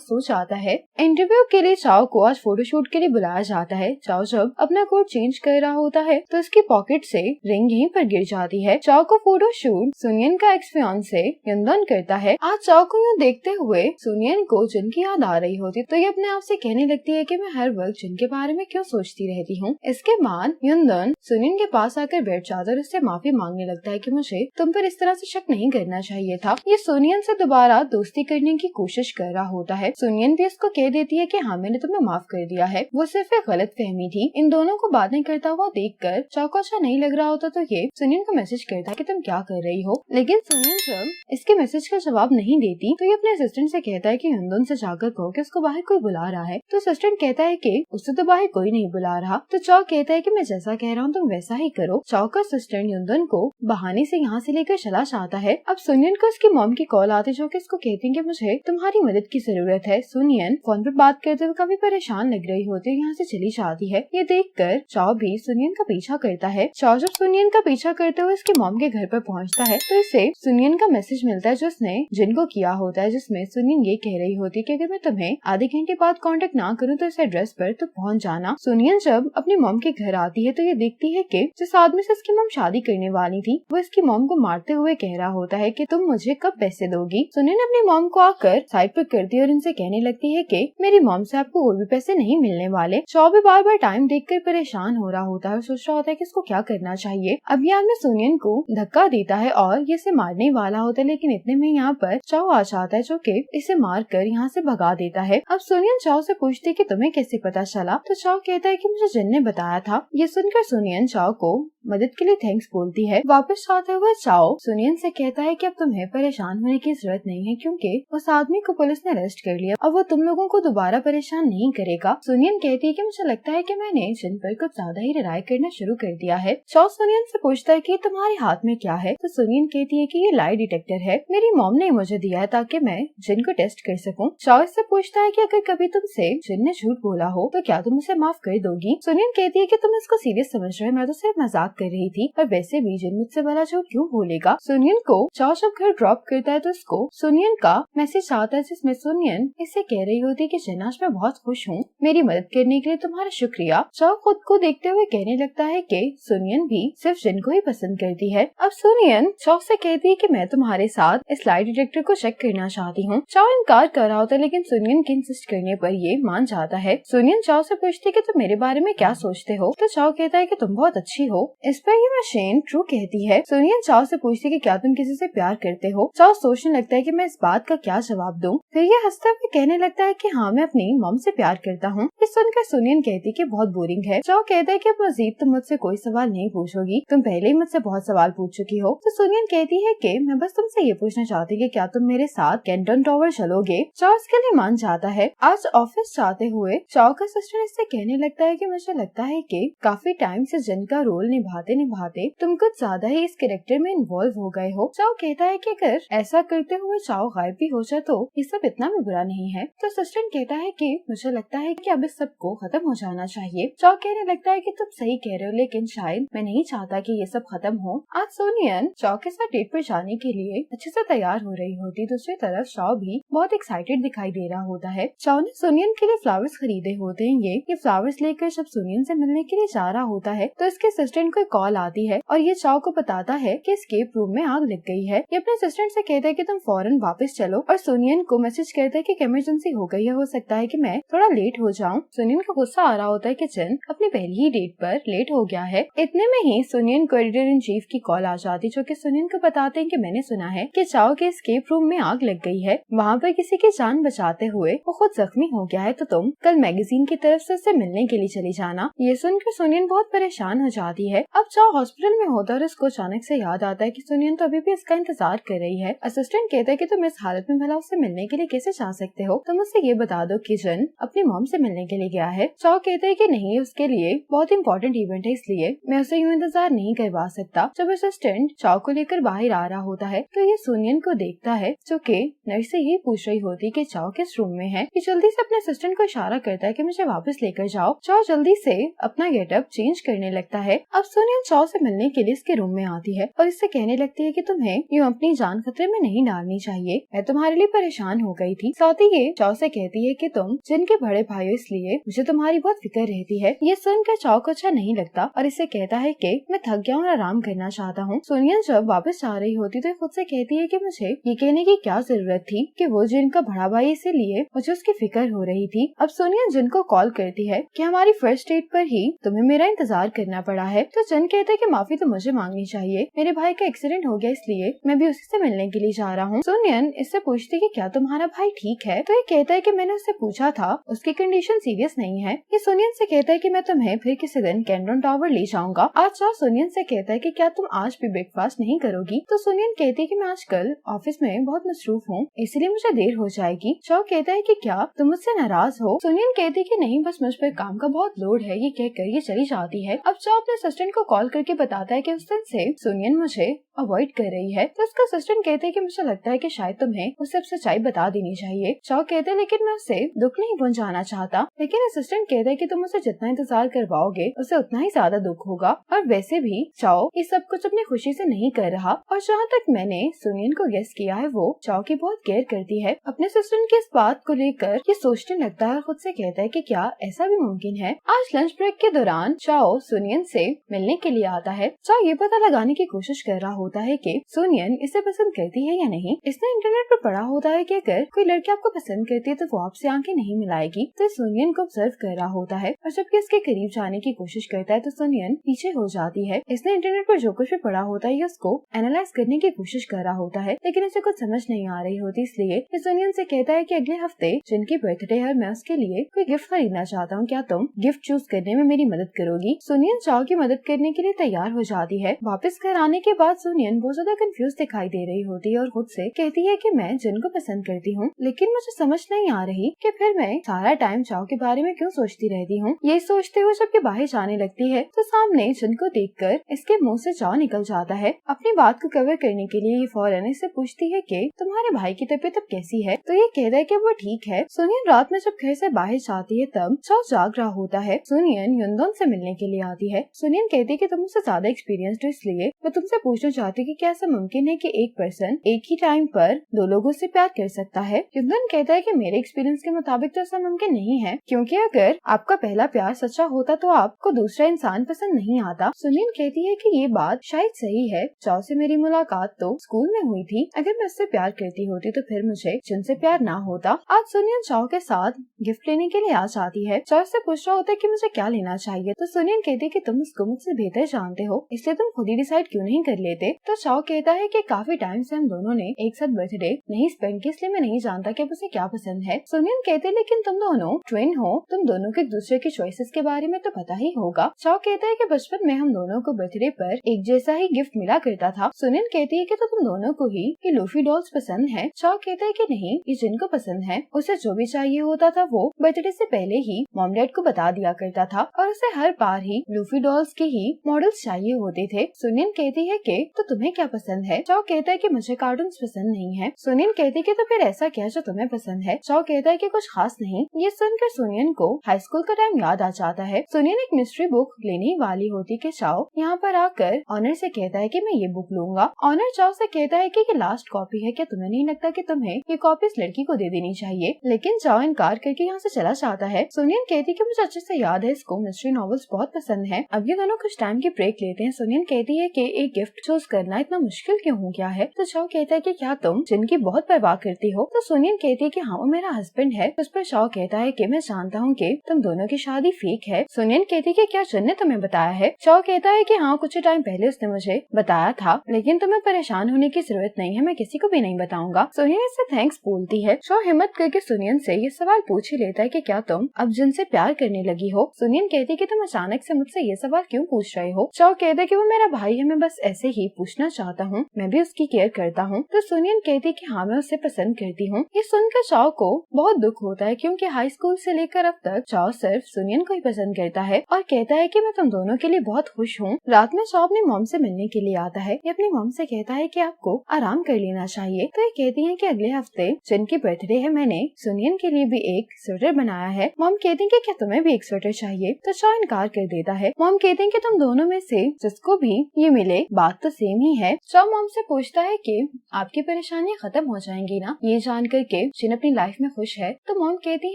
सोच आता है। इंटरव्यू के लिए चाओ को आज फोटोशूट के लिए बुलाया जाता है। चाओ जब अपना कोट चेंज कर रहा होता है तो उसकी पॉकेट से रिंग यहीं पर गिर जाती है। चाओ को फोटोशूट सुनियन का एक्स फियांसे यंदन करता है। आज चाओ को यूँ देखते हुए सुनियन को जिन की याद आ रही होती तो ये अपने आप से कहने लगती है कि मैं हर वक्त जिन के बारे में क्यों सोचती रहती हूँ। इसके बाद यंदन सुनियन के पास आकर बैठ जाता है और उससे माफी मांगने लगता है कि मुझे तुम पर इस तरह से शक नहीं करना चाहिए था। ये सुनियन से दोबारा दोस्ती करने की कोशिश कर रहा होता है। सुनियन भी उसको कह देती है कि हाँ मैंने तुम्हें माफ कर दिया है, वो सिर्फ एक गलत फहमी थी। इन दोनों को बातें करता हुआ देखकर चाओ को अच्छा नहीं लग रहा होता तो ये सुनियन को मैसेज करता है कि तुम क्या कर रही हो। लेकिन सुनियन जब इसके मैसेज का जवाब नहीं देती तो ये अपने असिस्टेंट से कहता है कि यंदन से जाकर कहो कि उसको बाहर कोई बुला रहा है। तो असिस्टेंट कहता है कि उससे तो बाहर कोई नहीं बुला रहा। तो चाओ कहता है कि मैं जैसा कह रहा हूँ तुम वैसा ही करो। चाओ का असिस्टेंट यंदन को बहाने से यहाँ से लेकर चला जाता है। अब सुनियन को उसकी मॉम की कॉल आती जो कि इसको कहती है कि मुझे तुम्हारी मदद की जरूरत है। सुनियन फोन पर बात करते हुए काफी परेशान लग रही होती है, यहाँ से चली जाती है। ये देखकर चाओ भी सुनियन का पीछा करता है। चाओ जब सुनियन का पीछा करते हुए उसके मॉम के घर पर पहुँचता है तो इसे सुनियन का मैसेज मिलता है जो उसने जिनको किया होता है, जिसमें सुनियन ये कह रही होती है कि अगर मैं तुम्हें आधे घंटे बाद कांटेक्ट ना करूँ तो इस एड्रेस पर तो पहुँच जाना। सुनियन जब अपनी मॉम के घर आती है तो ये देखती है कि जिस आदमी से इसकी मॉम शादी करने वाली थी वो इसकी मॉम को मारते हुए कह रहा होता है कि तुम मुझे कब पैसे दोगी। सुनियन अपनी मॉम को आकर साइड पर करती है और इनसे कहने लगती है कि मेरी मॉम से आपको और भी पैसे नहीं मिलने वाले। चाओ भी बार बार टाइम देखकर परेशान हो रहा होता है और सोच रहा होता है कि इसको क्या करना चाहिए। अभी आदमी सुनियन को धक्का देता है और ये इसे मारने वाला होता है, लेकिन इतने में यहाँ पर चाओ आ जाता है जो कि इसे मार कर यहाँ से भगा देता है। अब सुनियन चाओ से पूछती है कि तुम्हें कैसे पता चला। तो चाओ कहता है कि मुझे जिन ने बताया था। ये सुनकर सुनियन चाओ को मदद के लिए थैंक्स बोलती है। वापस आते हुए चाओ सुनियन से कहता है कि अब तुम्हें परेशान होने की जरूरत नहीं है क्योंकि उस आदमी को पुलिस ने अरेस्ट कर लिया, अब वो तुम लोगों को दोबारा परेशान नहीं करेगा। सुनियन कहती है कि मुझे लगता है कि मैंने जिन पर कुछ ज्यादा ही लड़ाई करना शुरू कर दिया है। चाओ सुनियन से पूछता है कि तुम्हारे हाथ में क्या है। तो सुनियन कहती है कि ये लाई डिटेक्टर है, मेरी मॉम ने मुझे दिया है ताकि मैं जिन को टेस्ट कर सकूं। चाओ इससे पूछता है कि अगर कभी तुमसे जिन ने झूठ बोला हो तो क्या तुम उसे माफ कर दोगी। सुनियन कहती है कि तुम इसको सीरियस समझ रहे हो, मैं तो सिर्फ मजाक कर रही थी, और वैसे भी जिन मुझसे भला झूठ क्यों बोलेगा। सुनियन को चाओ जब घर ड्रॉप करता है तो उसको सुनियन का मैसेज आता है जिसमें सुनियन इससे कह रही होती है कि जिन आज मैं बहुत खुश हूँ, मेरी मदद करने के लिए तुम्हारा शुक्रिया। चाओ खुद को देखते हुए कहने लगता है कि सुनियन भी सिर्फ जिन को ही पसंद करती है। अब सुनियन चाओ से कहती है कि मैं तुम्हारे साथ इस लाई डिटेक्टर को चेक करना चाहती हूँ। चाओ इनकार कर रहा होता है लेकिन सुनियन के इंसिस्ट करने पर ये मान जाता है। सुनियन चाओ से पूछती है कि तुम मेरे बारे में क्या सोचते हो। तो चाओ कहता है कि तुम बहुत अच्छी हो। इस पर ये मशीन ट्रू कहती है। सुनियन चाओ से पूछती है कि क्या तुम किसी से प्यार करते हो। चाओ सोचने लगता है कि मैं इस बात का क्या जवाब दूं। फिर ये हंसते हुए कहने लगता है कि हाँ मैं अपनी मॉम से प्यार करता हूँ। ये सुनकर सुनियन कहती है कि बहुत बोरिंग है। चाओ कहता है कि मजीद तुम मुझसे कोई सवाल नहीं पूछोगी, तुम पहले ही मुझसे बहुत सवाल पूछ चुकी हो। तो सुनियन कहती है कि मैं बस तुमसे ये पूछना चाहती हूँ कि क्या तुम मेरे साथ कैंटन टावर चलोगे। चाओ इसके लिए मान जाता है। आज ऑफिस जाते हुए चाओ का सिस्टर इससे कहने लगता है कि मुझे लगता है कि काफी टाइम से जिन का रोल निभाते निभाते तुम कुछ ज्यादा ही इस कैरेक्टर में इन्वॉल्व हो गए हो। चाओ कहता है कि अगर ऐसा करते हुए चाओ गायब भी हो जाए तो ये सब इतना भी बुरा नहीं है। तो सिस्टर कहता है कि मुझे लगता है कि अब इस सब को खत्म हो जाना चाहिए। चाओ कहने लगता है कि तुम सही कह रहे हो लेकिन शायद मैं नहीं चाहता कि ये सब खत्म हो। आज सुनियन चाओ के साथ डेट पर जाने के लिए अच्छे से तैयार हो रही होती। दूसरी तरफ चाओ भी बहुत एक्साइटेड दिखाई दे रहा होता है। चाओ ने सुनियन के लिए फ्लावर्स खरीदे होते हैं। ये फ्लावर्स लेकर जब सुनियन से मिलने के लिए जा रहा होता है तो इसके असिस्टेंट को कॉल आती है और ये चाओ को बताता है कि एस्केप रूम में आग लग गई है। ये अपने असिस्टेंट से कहता है कि तुम फौरन वापस चलो और सुनियन को मैसेज करता है कि इमरजेंसी हो गई है, हो सकता है कि मैं थोड़ा लेट हो जाऊं। सुनियन को गुस्सा आ रहा होता है कि जिन अपनी पहली ही डेट पर लेट हो गया है। इतने में ही सुनियन को एडिटर इन चीफ की कॉल आ जाती जो कि सुनियन को बताते हैं कि मैंने सुना है कि चाओ के एस्केप रूम में आग लग गई है, वहाँ पर किसी की जान बचाते हुए वो खुद जख्मी हो गया है, तो तुम कल मैगजीन की तरफ से उससे मिलने के लिए चली जाना। ये सुनकर सुनियन बहुत परेशान हो जाती है। अब चाओ हॉस्पिटल में होता है और उसको अचानक से याद आता है कि सुनियन तो अभी भी इसका इंतजार कर रही है। असिस्टेंट कहता है कि तुम इस हालत में भला उससे मिलने के लिए कैसे जा सकते हो, तुम उससे ये बता दो कि जिन अपनी मॉम से मिलने के लिए गया है। चाओ कहता है कि नहीं, उसके लिए बहुत इंपॉर्टेंट इवेंट है इसलिए मैं उसे यूँ इंतजार नहीं करवा सकता। जब असिस्टेंट चाओ को लेकर बाहर आ रहा होता है तो ये सुनियन को देखता है जो कि नर्स से ये पूछ रही होती कि चाओ किस रूम में है। ये जल्दी से अपने असिस्टेंट को इशारा करता है कि मुझे वापस लेकर जाओ। चाओ जल्दी से अपना गेटअप चेंज करने लगता है। अब सुनियन चाओ से मिलने के लिए इसके रूम में आती है और इससे कहने लगती है कि तुम्हें यूं अपनी जान खतरे में नहीं डालनी चाहिए, मैं तुम्हारे लिए परेशान हो गई थी। साथ ही ये चाओ से कहती है कि तुम जिनके बड़े भाई हो इसलिए मुझे तुम्हारी बहुत फिक्र रहती है। ये सुनकर चाओ को अच्छा नहीं लगता और इससे कहता है कि मैं थक गया और आराम करना चाहता हूँ। सुनियन जब वापस आ रही होती तो खुद से कहती है कि मुझे ये कहने की क्या जरूरत थी कि वो जिनका बड़ा भाई, इसीलिए मुझे उसकी फिक्र हो रही थी। अब सुनियन जिन को कॉल करती है कि हमारी फर्स्ट डेट पर ही तुम्हें मेरा इंतजार करना पड़ा है। तो जिन कहते है कि माफी तो मुझे मांगनी चाहिए, मेरे भाई का एक्सीडेंट हो गया इसलिए मैं भी उसी से मिलने के लिए जा रहा हूँ। सुनियन इससे पूछती कि क्या तुम्हारा भाई ठीक है? तो ये कहता है कि मैंने उससे पूछा था, उसकी कंडीशन सीरियस नहीं है। ये सुनियन से कहता है कि मैं तुम्हें फिर किसी दिन कैंड्रॉन टावर ले जाऊंगा। आज चाओ सुनियन से कहता है कि क्या तुम आज भी ब्रेकफास्ट नहीं करोगी? तो सुनियन कहती है कि मैं आजकल ऑफिस में बहुत मसरूफ हूँ, इसलिए मुझे देर हो जाएगी। चाओ कहता है कि क्या तुम मुझसे नाराज हो? सुनियन कहती है कि नहीं, बस मुझ पर काम का बहुत लोड है। ये कहकर ये चली जाती है। अब चाओ अपने असिस्टेंट को कॉल करके बताता है कि उस दिन से सुनियन मुझे अवॉइड कर रही है। तो उसका असिस्टेंट कहते हैं कि मुझे लगता है कि शायद तुम्हें उसे अब सच्चाई बता देनी चाहिए। चाओ कहते हैं लेकिन मैं उसे दुख नहीं पहुंचाना चाहता। लेकिन असिस्टेंट कहता है कि तुम उसे जितना इंतजार करवाओगे उसे उतना ही ज्यादा दुख होगा। और वैसे भी चाओ ये सब कुछ अपनी खुशी से नहीं कर रहा। और जहाँ तक मैंने सुनियन को गेस किया है वो चाओ की बहुत केयर करती है। अपने असिस्टेंट की इस बात को लेकर ये सोचने लगता है और खुद से कहता है कि क्या ऐसा भी मुमकिन है। आज लंच ब्रेक के दौरान चाओ सुनियन से मिलने के लिए आता है। चाओ ये पता लगाने की कोशिश कर रहा होता है कि सुनियन इसे पसंद करती है या नहीं। इसने इंटरनेट पर पढ़ा होता है कि अगर कोई लड़की आपको पसंद करती है तो वो आपसे आंखें नहीं मिलाएगी। तो सुनियन को ऑब्जर्व कर रहा होता है और जब इसके करीब जाने की कोशिश करता है तो सुनियन पीछे हो जाती है। इसने इंटरनेट पर जो कुछ भी पढ़ा होता है उसको एनालाइज करने की कोशिश कर रहा होता है, लेकिन इसे कुछ समझ नहीं आ रही होती। इसलिए सुनियन से कहता है कि अगले हफ्ते जिनकी बर्थडे है मैं उसके लिए कोई गिफ्ट खरीदना चाहता हूँ, क्या तुम गिफ्ट चूज करने में मेरी मदद करोगी? सुनियन चाओ की मदद करने के लिए तैयार हो जाती है। वापस घर आने के बाद सुनियन बहुत ज्यादा कंफ्यूज दिखाई दे रही होती है और खुद से कहती है कि मैं जिन को पसंद करती हूँ, लेकिन मुझे समझ नहीं आ रही कि फिर मैं सारा टाइम चाओ के बारे में क्यों सोचती रहती हूँ। ये सोचते हुए जब ये बाहर जाने लगती है तो सामने जिन को देखकर इसके मुंह से चाओ निकल जाता है। अपनी बात को कवर करने के लिए ये फौरन इससे पूछती है कि तुम्हारे भाई की तबीयत अब कैसी है? तो ये कहता है कि वो ठीक है। सुनियन रात में जब घर से बाहर जाती है तब चाओ जाग रहा होता है। सुनियन युनदोन से मिलने के लिए आती है। सुनियन कहती है कि तुम उससे ज्यादा एक्सपीरियंस्ड हो, इसलिए मैं तुमसे पूछना चाहती हूँ कि क्या ऐसा मुमकिन है कि एक पर्सन एक ही टाइम पर दो लोगों से प्यार कर सकता है? युनदोन कहता है कि मेरे एक्सपीरियंस के मुताबिक तो ऐसा मुमकिन नहीं है, क्योंकि अगर आपका पहला प्यार सच्चा होता तो आपको दूसरा इंसान पसंद नहीं आता। सुनियन कहती है कि ये बात शायद सही है। चाओ से मेरी मुलाकात तो स्कूल में हुई थी, अगर मैं उससे प्यार करती होती तो फिर मुझे जिनसे प्यार ना होता। आज सुनियन चाओ के साथ गिफ्ट लेने के लिए आ जाती है। चाओ से पूछ रहा होता है कि मुझे क्या लेना चाहिए। तो सुनियन कहती है कि तुम उसको मुझसे बेहतर जानते हो, इसलिए तुम खुद ही डिसाइड क्यों नहीं कर लेते? तो चाओ कहता है कि काफी टाइम से हम दोनों ने एक साथ बर्थडे नहीं स्पेंड किया, इसलिए मैं नहीं जानता कि अब उसे क्या पसंद है। सुनियन कहते लेकिन तुम दोनों ट्विन हो, तुम दोनों को एक दूसरे की चॉइसेस के बारे में तो पता ही होगा। चाओ कहता है कि बचपन में हम दोनों को बर्थडे पर एक जैसा ही गिफ्ट मिला करता था। सुनियन कहती है कि तो तुम दोनों को ही ये लूफी डॉल्स पसंद है। चाओ कहता है कि नहीं, ये जिनको पसंद है उसे जो भी चाहिए होता था वो बर्थडे से पहले ही मॉम डैड को बता दिया करता था और उसे हर बार ही लूफी डॉल्स के ही मॉडल्स चाहिए होते थे। सुनियन कहती है कि तो तुम्हें क्या पसंद है? चाओ कहता है कि मुझे कार्टून्स पसंद नहीं है। सुनियन कहती है कि तो फिर ऐसा क्या जो तुम्हें पसंद है? चाओ कहता है कि कुछ खास नहीं। ये सुनकर सुनियन को हाई स्कूल का टाइम याद आ जाता है। सुनियन एक मिस्ट्री बुक लेने वाली होती कि चाओ यहाँ पर आकर ऑनर से कहता है कि मैं ये बुक लूंगा। ऑनर चाओ से कहता है कि ये लास्ट कॉपी है, क्या तुम्हें नहीं लगता कि तुम्हें ये कॉपी इस लड़की को दे देनी चाहिए? लेकिन चाओ इनकार करके यहाँ से चला जाता है। सुनियन कहती कि मुझे अच्छे से याद है इसको मिस्ट्री नॉवेल्स बहुत पसंद है। अब ये दोनों कुछ टाइम की ब्रेक लेते हैं। सुनियन कहती है कि एक गिफ्ट चूज करना इतना मुश्किल क्यों हो गया है? तो चाओ कहता है कि क्या तुम जिनकी बहुत परवाह करती हो? तो सुनियन कहती है कि हाँ वो मेरा हस्बैंड है। उस पर चाओ कहता है कि मैं जानता हूँ कि तुम दोनों की शादी फेक है। सुनियन कहती है कि क्या जिन ने तुम्हें बताया है? चाओ कहता है कि हाँ कुछ टाइम पहले उसने मुझे बताया था, लेकिन तुम्हें परेशान होने की जरूरत नहीं है, मैं किसी को भी नहीं बताऊंगा। सुनियन इससे थैंक्स बोलती है। चाओ हिम्मत करके सुनियन से ये सवाल पूछ ही लेता है कि क्या तुम अब जिनसे प्यार करने लगी हो? सुनियन कहती है कि तुम अचानक से मुझसे ये सवाल क्यों पूछ रहे हो? चाओ कहता है कि वो मेरा भाई है, मैं बस ऐसे ही पूछना चाहता हूँ, मैं भी उसकी केयर करता हूँ। तो सुनियन कहती है कि हाँ मैं उसे पसंद करती हूँ। ये सुनकर चाओ को बहुत दुख होता है, क्योंकि हाई स्कूल से लेकर अब तक चाओ सिर्फ सुनियन को ही पसंद करता है और कहता है कि मैं तुम दोनों के लिए बहुत खुश हूँ। रात में चाओ अपनी मॉम से मिलने के लिए आता है। ये अपनी मॉम से कहता है कि आपको आराम कर लेना चाहिए। तो ये कहती है कि अगले हफ्ते जिनकी बर्थडे है मैंने सुनियन के लिए भी एक स्वेटर बनाया है। मॉम कहती है कि क्या तुम्हें भी एक स्वेटर चाहिए? तो चाओ इनकार कर देता है। मॉम कहती है कि तुम दोनों में से जिसको उसको भी ये मिले, बात तो सेम ही है। चाओ मॉम से पूछता है कि आपकी परेशानियां खत्म हो जाएंगी ना, ये जान करके जिन अपनी लाइफ में खुश है। तो मॉम कहती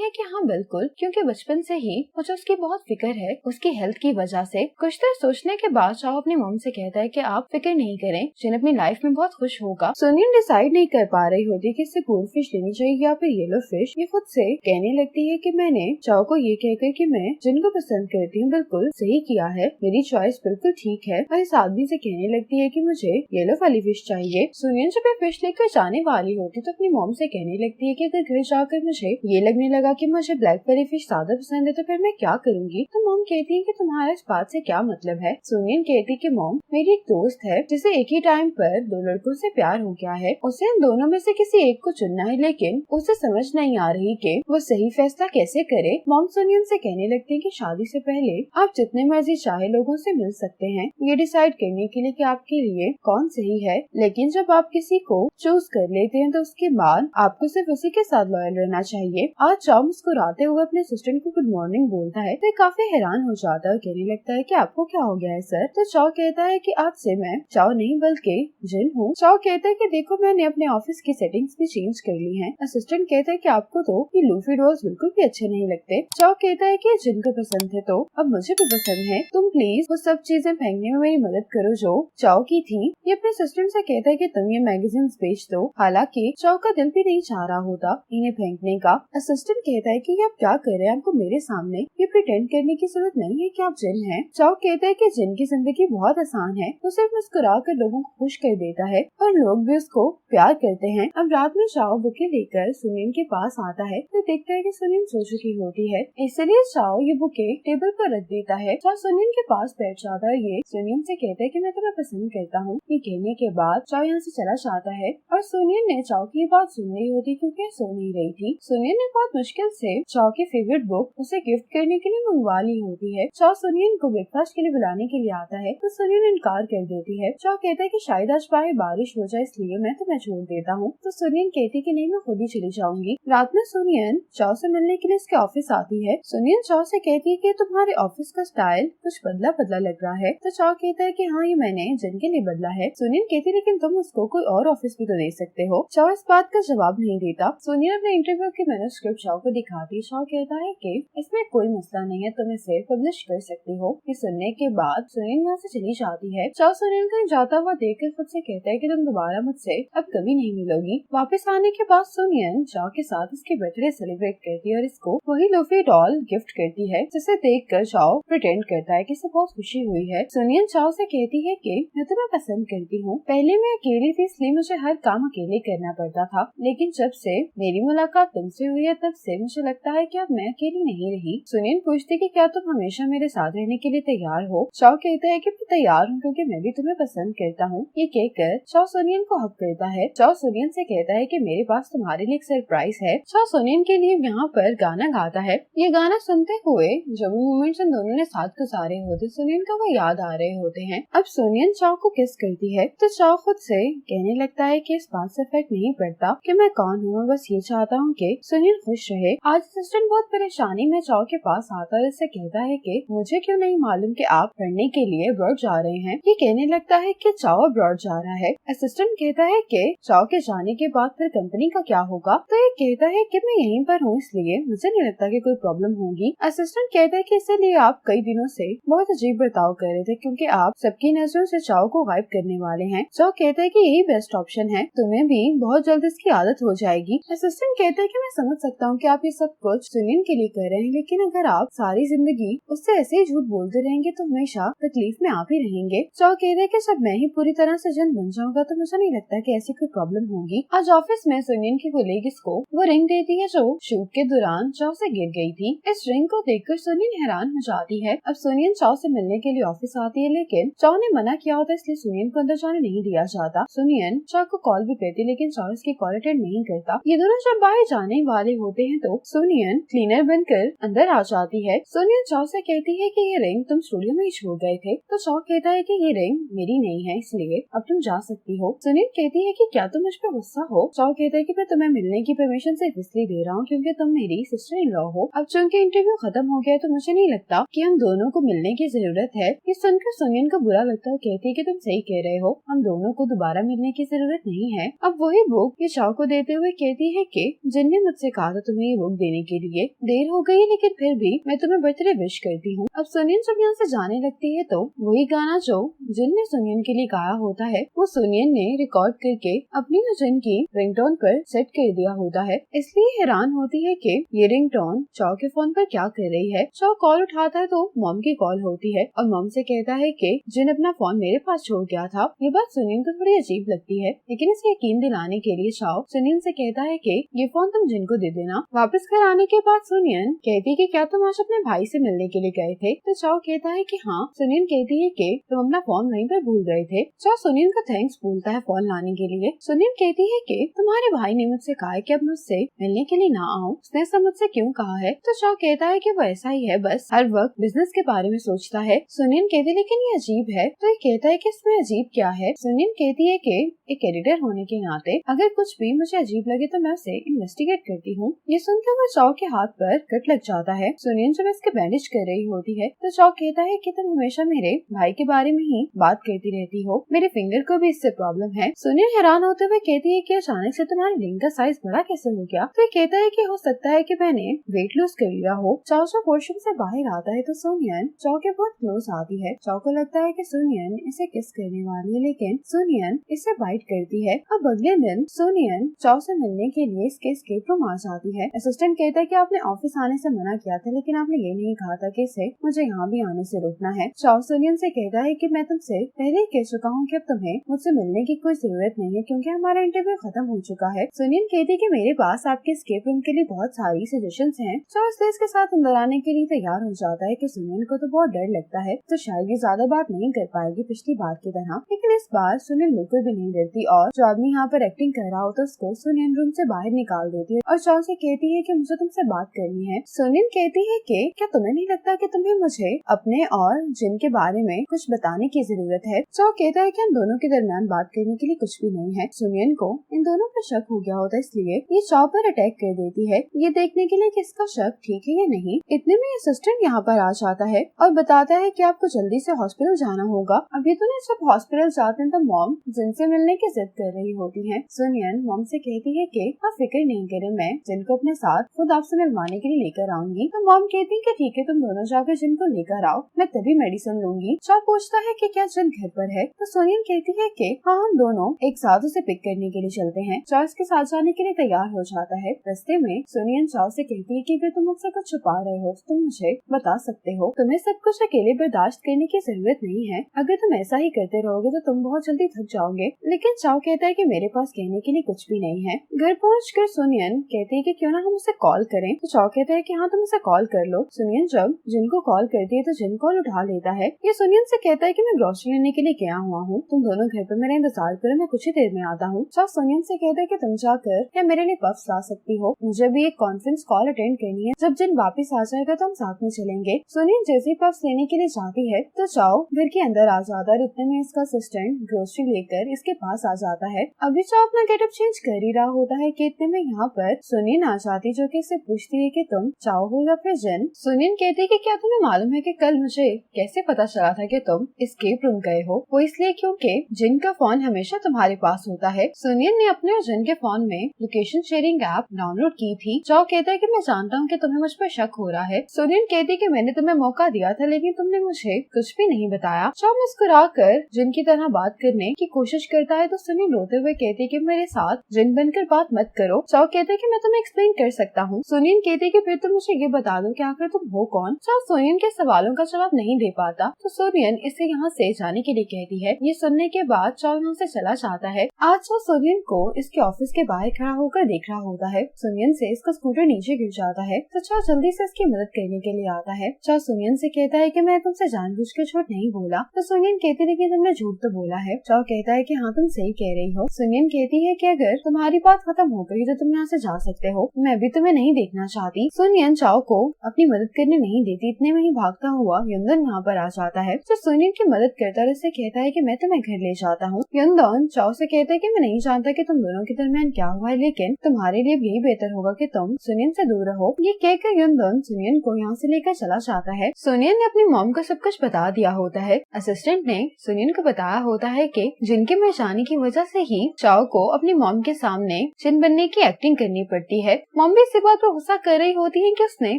है कि हाँ बिल्कुल, क्योंकि बचपन से ही मुझे उसकी बहुत फिक्र है, उसकी हेल्थ की वजह से। कुछ देर सोचने के बाद चाओ अपनी मॉम से कहता है कि आप फिक्र नहीं करें, जिन अपनी लाइफ में बहुत खुश होगा। सुनियन डिसाइड नहीं कर पा रही होती कि इसे गोल्ड फिश लेनी चाहिए या फिर येलो फिश। ये खुद से कहने लगती है कि मैंने चाओ को ये कहकर कि मैं जिनको पसंद करती हूँ बिल्कुल सही किया है, मेरी चॉइस बिल्कुल ठीक है। और इस आदमी से कहने लगती है कि मुझे येलो वाली फिश चाहिए। सुनियन जब ये फिश लेकर जाने वाली होती तो अपनी मॉम से कहने लगती है कि अगर घर जाकर मुझे ये लगने लगा कि मुझे ब्लैक वाली फिश ज्यादा पसंद है तो फिर मैं क्या करूंगी। तो मॉम कहती है कि तुम्हारा इस बात से क्या मतलब है। सुनियन कहती कि मॉम मेरी एक दोस्त है जिसे एक ही टाइम पर दो लड़कों से प्यार हो गया है, उसे इन दोनों में से किसी एक को चुनना है, लेकिन उसे समझ नहीं आ रही कि वो सही फैसला कैसे करे। मॉम सुनियन से कहने लगती है कि शादी से पहले आप जितने मर्जी चाहे लोगों से मिल सकते हैं, ये डिसाइड करने के लिए कि आपके लिए कौन सही है, लेकिन जब आप किसी को चूज कर लेते हैं तो उसके बाद आपको सिर्फ उसी के साथ लॉयल रहना चाहिए। आज चाओ मुस्कुराते हुए अपने असिस्टेंट को गुड मॉर्निंग बोलता है तो काफी हैरान हो जाता है और कहने लगता है कि आपको क्या हो गया है सर। तो चाओ कहता है कि आज से मैं चाओ नहीं बल्कि जिन हूँ। चाओ कहता है कि देखो मैंने अपने ऑफिस की सेटिंग्स भी चेंज कर ली हैं। असिस्टेंट कहता है कि आपको तो ये लूफी डॉल्स बिल्कुल भी अच्छे नहीं लगते। चाओ कहता है कि जिन को पसंद है तो अब मुझे भी पसंद है, तुम प्लीज वो सब चीजें फेंकने में मेरी मदद करो जो चाओ की थी। ये अपने असिस्टेंट से कहता है कि तुम ये मैगजीन बेच दो। हालांकि चाओ का दिल भी नहीं चाह रहा होता इन्हें फेंकने का। असिस्टेंट कहता है कि आप क्या कर रहे हैं, आपको मेरे सामने ये प्रिटेंड करने की जरूरत नहीं है कि आप जिन हैं। चाओ कहता है कि जिन की जिंदगी बहुत आसान है, वो सिर्फ मुस्कुरा कर लोगों को खुश कर देता है और लोग भी उसको प्यार करते हैं। अब रात में चाओ बुके लेकर सुनियन के पास आता है तो देखता है कि सुनियन सो चुकी होती है, इसलिए चाओ ये बुके टेबल पर रख देता है। चाओ सुनियन के पास बैठ जाता है। ये सुनियन से कहता है कि मैं तुम्हें पसंद करता हूँ। ये कहने के बाद चाओ यहाँ से चला जाता है और सुनियन ने चाओ की बात सुन ली होती क्योंकि सो नहीं रही थी। सुनियन ने बहुत मुश्किल से चाओ की फेवरेट बुक उसे गिफ्ट करने के लिए मंगवा ली होती है। चाओ सुनियन को ब्रेकफास्ट के लिए बुलाने के लिए आता है तो सुनियन इनकार कर देती है। चाओ कहता है कि शायद आज बाहर बारिश हो जाए इसलिए मैं तुम्हें छोड़ देता हूँ। तो सुनियन कहती कि नहीं मैं खुद ही चली जाऊंगी। रात में सुनियन चाओ से मिलने के लिए उसके ऑफिस आती है। सुनियन चाओ से कहती है कि तुम्हारे ऑफिस का स्टाइल कुछ बदला बदला लग रहा है। तो चाओ कहता है कि हाँ ये मैंने जिन के लिए बदला है। सुनियन कहती लेकिन तुम उसको कोई और ऑफिस भी तो दे सकते हो। चाओ इस बात का जवाब नहीं देता। सुनियन अपने इंटरव्यू की मैन्युस्क्रिप्ट चाओ को दिखाती है। चाओ कहता है कि इसमें कोई मसला नहीं है, तुम इसे पब्लिश कर सकती हो। ये सुनने के बाद सुनियन यहाँ से चली जाती है। चाओ सुनियन कहीं जाता हुआ देखकर खुद से कहता है कि तुम दोबारा मुझसे अब कभी नहीं मिलोगी। वापस आने के बाद सुनियन चाओ के साथ उसके बर्थडे सेलिब्रेट करती है और इसको वही लूफी डॉल गिफ्ट करती है, जिसे देखकर चाओ प्रिटेंड करता है कि इसे बहुत खुशी हुई है। सुनियन चाओ से कहती है कि मैं तुम्हें पसंद करती हूँ। पहले मैं अकेली थी इसलिए मुझे हर काम अकेले करना पड़ता था, लेकिन जब से मेरी मुलाकात तुमसे हुई है तब से मुझे लगता है कि अब मैं अकेली नहीं रही। सुनियन पूछती कि क्या तुम हमेशा मेरे साथ रहने के लिए तैयार हो। चाओ कहता है कि मैं तैयार हूँ क्योंकि मैं भी तुम्हें पसंद करता हूँ। ये कहकर चाओ सुनियन को हक करता है। चाओ सुनियन से कहता है कि मेरे पास तुम्हारे लिए एक सरप्राइज है। चाओ सुनियन के लिए यहाँ पर गाना गाता है। ये गाना सुनते हुए जो भी मोमेंट्स इन दोनों ने साथ गुजारे होते सुनियन का वो याद आ रहे होते हैं। अब सुनियन चाओ को किस करती है तो चाओ खुद से कहने लगता है कि इस बात से फर्क नहीं पड़ता कि मैं कौन हूँ, मैं बस ये चाहता हूँ कि सुनियन खुश रहे। आज असिस्टेंट बहुत परेशानी में चाओ के पास आता है, इससे कहता है कि मुझे क्यों नहीं मालूम कि आप पढ़ने के लिए अब्रॉड जा रहे हैं। ये कहने लगता है कि चाओ अब्रॉड जा रहा है। असिस्टेंट कहता है कि चाओ के जाने के बाद फिर कंपनी का क्या होगा। तो ये कहता है कि मैं यहीं पर हूँ इसलिए मुझे नहीं लगता कि कोई प्रॉब्लम होगी। असिस्टेंट कहता है कि इसीलिए आप कई दिनों से बहुत अजीब बर्ताव कर रहे थे क्योंकि आप सबकी नजरों से चाओ को गायब करने वाले हैं। चाओ कहता है कि यही बेस्ट ऑप्शन है, तुम्हें भी बहुत जल्द इसकी आदत हो जाएगी। असिस्टेंट कहता है कि मैं समझ सकता हूँ कि आप ये सब कुछ सुनियन के लिए कर रहे हैं, लेकिन अगर आप सारी जिंदगी उससे ऐसे ही झूठ बोलते रहेंगे तो हमेशा तकलीफ में आप ही रहेंगे। चाओ कहता है कि जब मैं ही पूरी तरह से जन बन जाऊंगा तो मुझे नहीं लगता कि ऐसी कोई प्रॉब्लम होगी। आज ऑफिस में सुनियन की कोलीग्स को वो रिंग देती है जो शूट के दौरान चाओ से गिर गई थी। इस रिंग को देखकर सुनियन हैरान हो जाती है। अब सुनियन चाओ से मिलने के लिए ऑफिस आती है, लेकिन चाओ ने मना किया होता इसलिए सुनियन को अंदर जाने नहीं दिया जाता। सुनियन चाओ को कॉल भी करती लेकिन चाओ इसकी कॉल अटेंड नहीं करता। ये दोनों जब बाहर जाने वाले होते हैं तो सुनियन क्लीनर बनकर अंदर आ जाती है। सुनियन चाओ से कहती है कि ये रिंग तुम स्टूडियो में ही छोड़ गए थे। तो चाओ कहता है कि ये रिंग मेरी नहीं है इसलिए अब तुम जा सकती हो। सुनियन कहती है कि क्या तुम मुझ पर गुस्सा हो। चाओ कहता है कि मैं तुम्हें मिलने की परमिशन सिर्फ इसलिए दे रहा हूँ क्योंकि तुम मेरी सिस्टर इन लॉ हो। अब चूंकि इंटरव्यू खत्म हो गया तो मुझे नहीं लगता कि हम दोनों को मिलने की जरूरत है। ये सुनकर सुनियन को बुरा लगता है, कहती है कि तुम सही कह रहे हो, हम दोनों को दोबारा मिलने की जरूरत नहीं है। अब वही बुक ये चाओ को देते हुए कहती है कि जिन ने मुझसे कहा था तुम्हें ये बुक देने के लिए, देर हो गई लेकिन फिर भी मैं तुम्हें बर्थडे विश करती हूँ। अब सुनियन जब यहाँ से जाने लगती है तो वही गाना जो जिन ने सुनियन के लिए गाया होता है वो सुनियन ने रिकॉर्ड करके अपनी और जिन की रिंगटोन पर सेट कर दिया होता है। इसलिए हैरान होती है कि ये रिंगटोन चाओ के फोन पर क्या कर रही है। चाओ कॉल उठाता है तो मॉम की कॉल होती है और मॉम से कहता है कि जिन अपना फोन मेरे पास छोड़ गया था। ये बात सुनियन को थोड़ी अजीब लगती है, लेकिन इसे यकीन दिलाने के लिए चाओ सुनियन से कहता है कि ये फोन तुम जिन को दे देना। वापस घर आने के बाद सुनियन कहती है कि क्या तुम आज अपने भाई से मिलने के लिए गए थे? तो चाओ कहता है कि हाँ। सुनियन कहती है कि तुम अपना फोन वहीं पर भूल गए थे। चाओ सुनियन को थैंक्स बोलता है फोन लाने के लिए। सुनियन कहती है कि तुम्हारे भाई ने मुझसे कहा है कि अब मुझसे मिलने के लिए ना आओ। उसने ऐसा मुझसे क्यों कहा है? तो चाओ कहता है कि वो ऐसा ही है, बस हर वक्त बिजनेस के बारे में सोचता है। सुनियन कहती है लेकिन ये अजीब है। तो ये कहता है कि इसमें अजीब क्या है? सुनियन कहती है कि एक एडिटर होने के नाते अगर कुछ भी मुझे अजीब लगे तो मैं उसे इन्वेस्टिगेट करती हूँ। ये सुनकर वो चाओ के हाथ पर कट लग जाता है। सुनियन जब इसके बैंडेज कर रही होती है तो चाओ कहता है कि तुम हमेशा मेरे भाई के बारे में ही बात करती रहती हो, मेरे फिंगर को भी इससे प्रॉब्लम है। सुनियन हैरान होते हुए कहती है कि अचानक से तुम्हारे रिंग का साइज बड़ा कैसे हो गया? तो ये कहता है कि हो सकता है कि मैंने वेट लूज कर लिया हो। चाओ जब वॉशरूम से बाहर आता है तो सुनियन चाओ के बहुत क्लोज आती है। चाओ को लगता है कि सुनियन इसे किस करने वाली है, लेकिन सुनियन इसे बाइट करती है। अब अगले दिन सुनियन चाओ से मिलने के लिए इसके एस्केप रूम आ जाती है। असिस्टेंट कहता है कि आपने ऑफिस आने से मना किया था, लेकिन आपने ये नहीं कहा था कि इसे मुझे यहाँ भी आने से रोकना है। चाओ सुनियन से कहता है कि मैं तुमसे पहले ही कह चुका हूँ कि अब तुम्हें मुझसे मिलने की कोई जरूरत नहीं है क्योंकि हमारा इंटरव्यू खत्म हो चुका है। सुनियन कहती है कि मेरे पास आपके एस्केप रूम के लिए बहुत सारी सजेशंस हैं। चाओ इसके साथ अंदर आने के लिए तैयार हो जाता है कि सुनियन को तो बहुत डर लगता है तो शायद ये ज्यादा बात नहीं कर पाएगी पिछली बार की तरह, लेकिन इस बार सुनियन बिल्कुल भी नहीं डरती और जो आदमी यहाँ पर एक्टिंग कर रहा होता है उसको सुनियन रूम से बाहर निकाल देती है और चाओ से कहती है कि मुझे तुमसे बात करनी है। सुनियन कहती है कि क्या तुम्हें नहीं लगता कि तुम्हें मुझे अपने और जिन के बारे में कुछ बताने की जरूरत है? चाओ कहता है कि हम दोनों के दरमियान बात करने के लिए कुछ भी नहीं है। सुनियन को इन दोनों पर शक हो गया होता है, इसलिए ये चाओ पर अटैक कर देती है ये देखने के लिए कि इसका शक ठीक है या नहीं। इतने में असिस्टेंट यहाँ पर आ जाता है और बताता है कि आपको जल्दी से हॉस्पिटल जाना होगा। अभी तो जब हॉस्पिटल जाते हैं तो मॉम जिनसे मिलने की जिद कर रही होती है। सुनियन मॉम से कहती है कि आप फिक्र नहीं करें, मैं जिनको अपने साथ खुद आपसे मिलवाने के लिए लेकर आऊंगी। तो मॉम कहती है कि ठीक है, तुम दोनों जाकर जिनको लेकर आओ, मैं तभी मेडिसिन लूंगी। चाओ पूछता है कि क्या जिन घर पर है? तो सुनियन कहती है कि हाँ, हम दोनों एक साथ उसे पिक करने के लिए चलते हैं। चाओ इसके साथ जाने के लिए तैयार हो जाता है। रास्ते में सुनियन चाओ से कहती है कि अगर तुम मुझसे कुछ छुपा रहे हो तो तुम मुझे बता सकते हो, तुम्हें सब कुछ अकेले बर्दाश्त करने की जरूरत नहीं है। अगर तुम ऐसा ही करते रहोगे तो तुम बहुत जल्दी थक जाओगे। लेकिन चाओ कहता है कि मेरे पास कहने के लिए कुछ भी नहीं है। घर पहुंचकर सुनियन कहती है कि क्यों ना हम उसे कॉल करें। तो चाओ कहता है कि हाँ, तुम उसे कॉल कर लो। सुनियन जब जिनको कॉल करती है तो जिन कॉल उठा लेता है। ये सुनियन से कहता है कि मैं ग्रोसरी लेने के लिए गया हुआ हूँ, तुम दोनों घर पर मेरा इंतजार करो, मैं कुछ ही देर में आता हूँ। चाओ सुनियन से कहता है कि तुम जाकर क्या मेरे लिए पफ्स ला सकती हो, मुझे भी एक कॉन्फ्रेंस कॉल अटेंड करनी है, जब जिन वापस आ जाएगा तो हम साथ में चलेंगे। सुनियन जैसे ही पफ्स लेने के लिए जाती है तो चाओ घर के अंदर आ जाता है। इतने में इसका असिस्टेंट ग्रोसरी लेकर इसके पास आ जाता है। अभी चाओ अपना गेटअप चेंज कर ही रहा होता है कि इतने में यहाँ पर सुनियन आ जाती, जो कि इससे पूछती है कि तुम चाओ हो या फिर जिन। सुनियन कहती है कि क्या तुम्हें मालूम है कि कल मुझे कैसे पता चला था कि तुम एस्केप रूम गए हो? वो इसलिए क्योंकि जिन का फोन हमेशा तुम्हारे पास होता है। सुनियन ने अपने और जिन के फोन में लोकेशन शेयरिंग ऐप डाउनलोड की थी। चाओ कहता है कि मैं जानता हूँ कि तुम्हें मुझ पर शक हो रहा है। सुनियन कहती है कि मैंने तुम्हें मौका दिया था लेकिन तुमने मुझे कुछ भी नहीं बताया। चाओ मुस्कुरा कर जिन की तरह बात करने की कोशिश करता है तो सुनियन रोते हुए कहती है कि मेरे साथ जिन बनकर बात मत करो। चाओ कहता है कि मैं तुम्हें एक्सप्लेन कर सकता हूँ। सुनियन कहती है कि फिर तुम मुझे ये बता दो कि आखिर तुम हो कौन। चाओ सुनियन के सवालों का जवाब नहीं दे पाता तो सुनियन इसे यहाँ से जाने के लिए कहती है। ये सुनने के बाद चाओ यहाँ से चला जाता है। आज चाओ सुनियन को इसके ऑफिस के बाहर खड़ा होकर देख रहा होता है। सुनियन से इसका स्कूटर नीचे गिर जाता है तो चाओ जल्दी से इसकी मदद करने के लिए आता है। चाओ सुनियन से कहता है कि मैं तुमसे जानबूझकर झूठ नहीं बोला। तो सुनियन कहती है कि तुमने झूठ तो बोला है। चाओ कहता है कि हाँ, तुम सही कह रही हो। सुनियन कहती है कि अगर तुम्हारी बात खत्म हो गई तो तुम यहाँ से जा सकते हो, मैं भी तुम्हें नहीं देखना चाहती। सुनियन चाओ को अपनी मदद करने नहीं देती। इतने में ही भागता हुआ यंदन यहाँ पर आ जाता है जो सुनियन की मदद करता है। कहता है कि मैं तुम्हें घर ले जाता हूँ। यंदन चाओ से कहता है कि मैं नहीं जानता कि तुम दोनों के दरमियान क्या हुआ है, लेकिन तुम्हारे लिए यही बेहतर होगा कि तुम सुनियन से दूर रहो। ये कहकर यंदन सुनियन को यहाँ से लेकर चला जाता है। सुनियन ने अपनी मॉम को सब कुछ बता दिया होता है। असिस्टेंट ने सुनियन को बताया होता है कि जिन के मर जाने की वजह से ही चाओ को अपनी मॉम के सामने जिन बनने की एक्टिंग करनी पड़ती है। मॉम भी इसी बात पर गुस्सा कर रही होती है कि उसने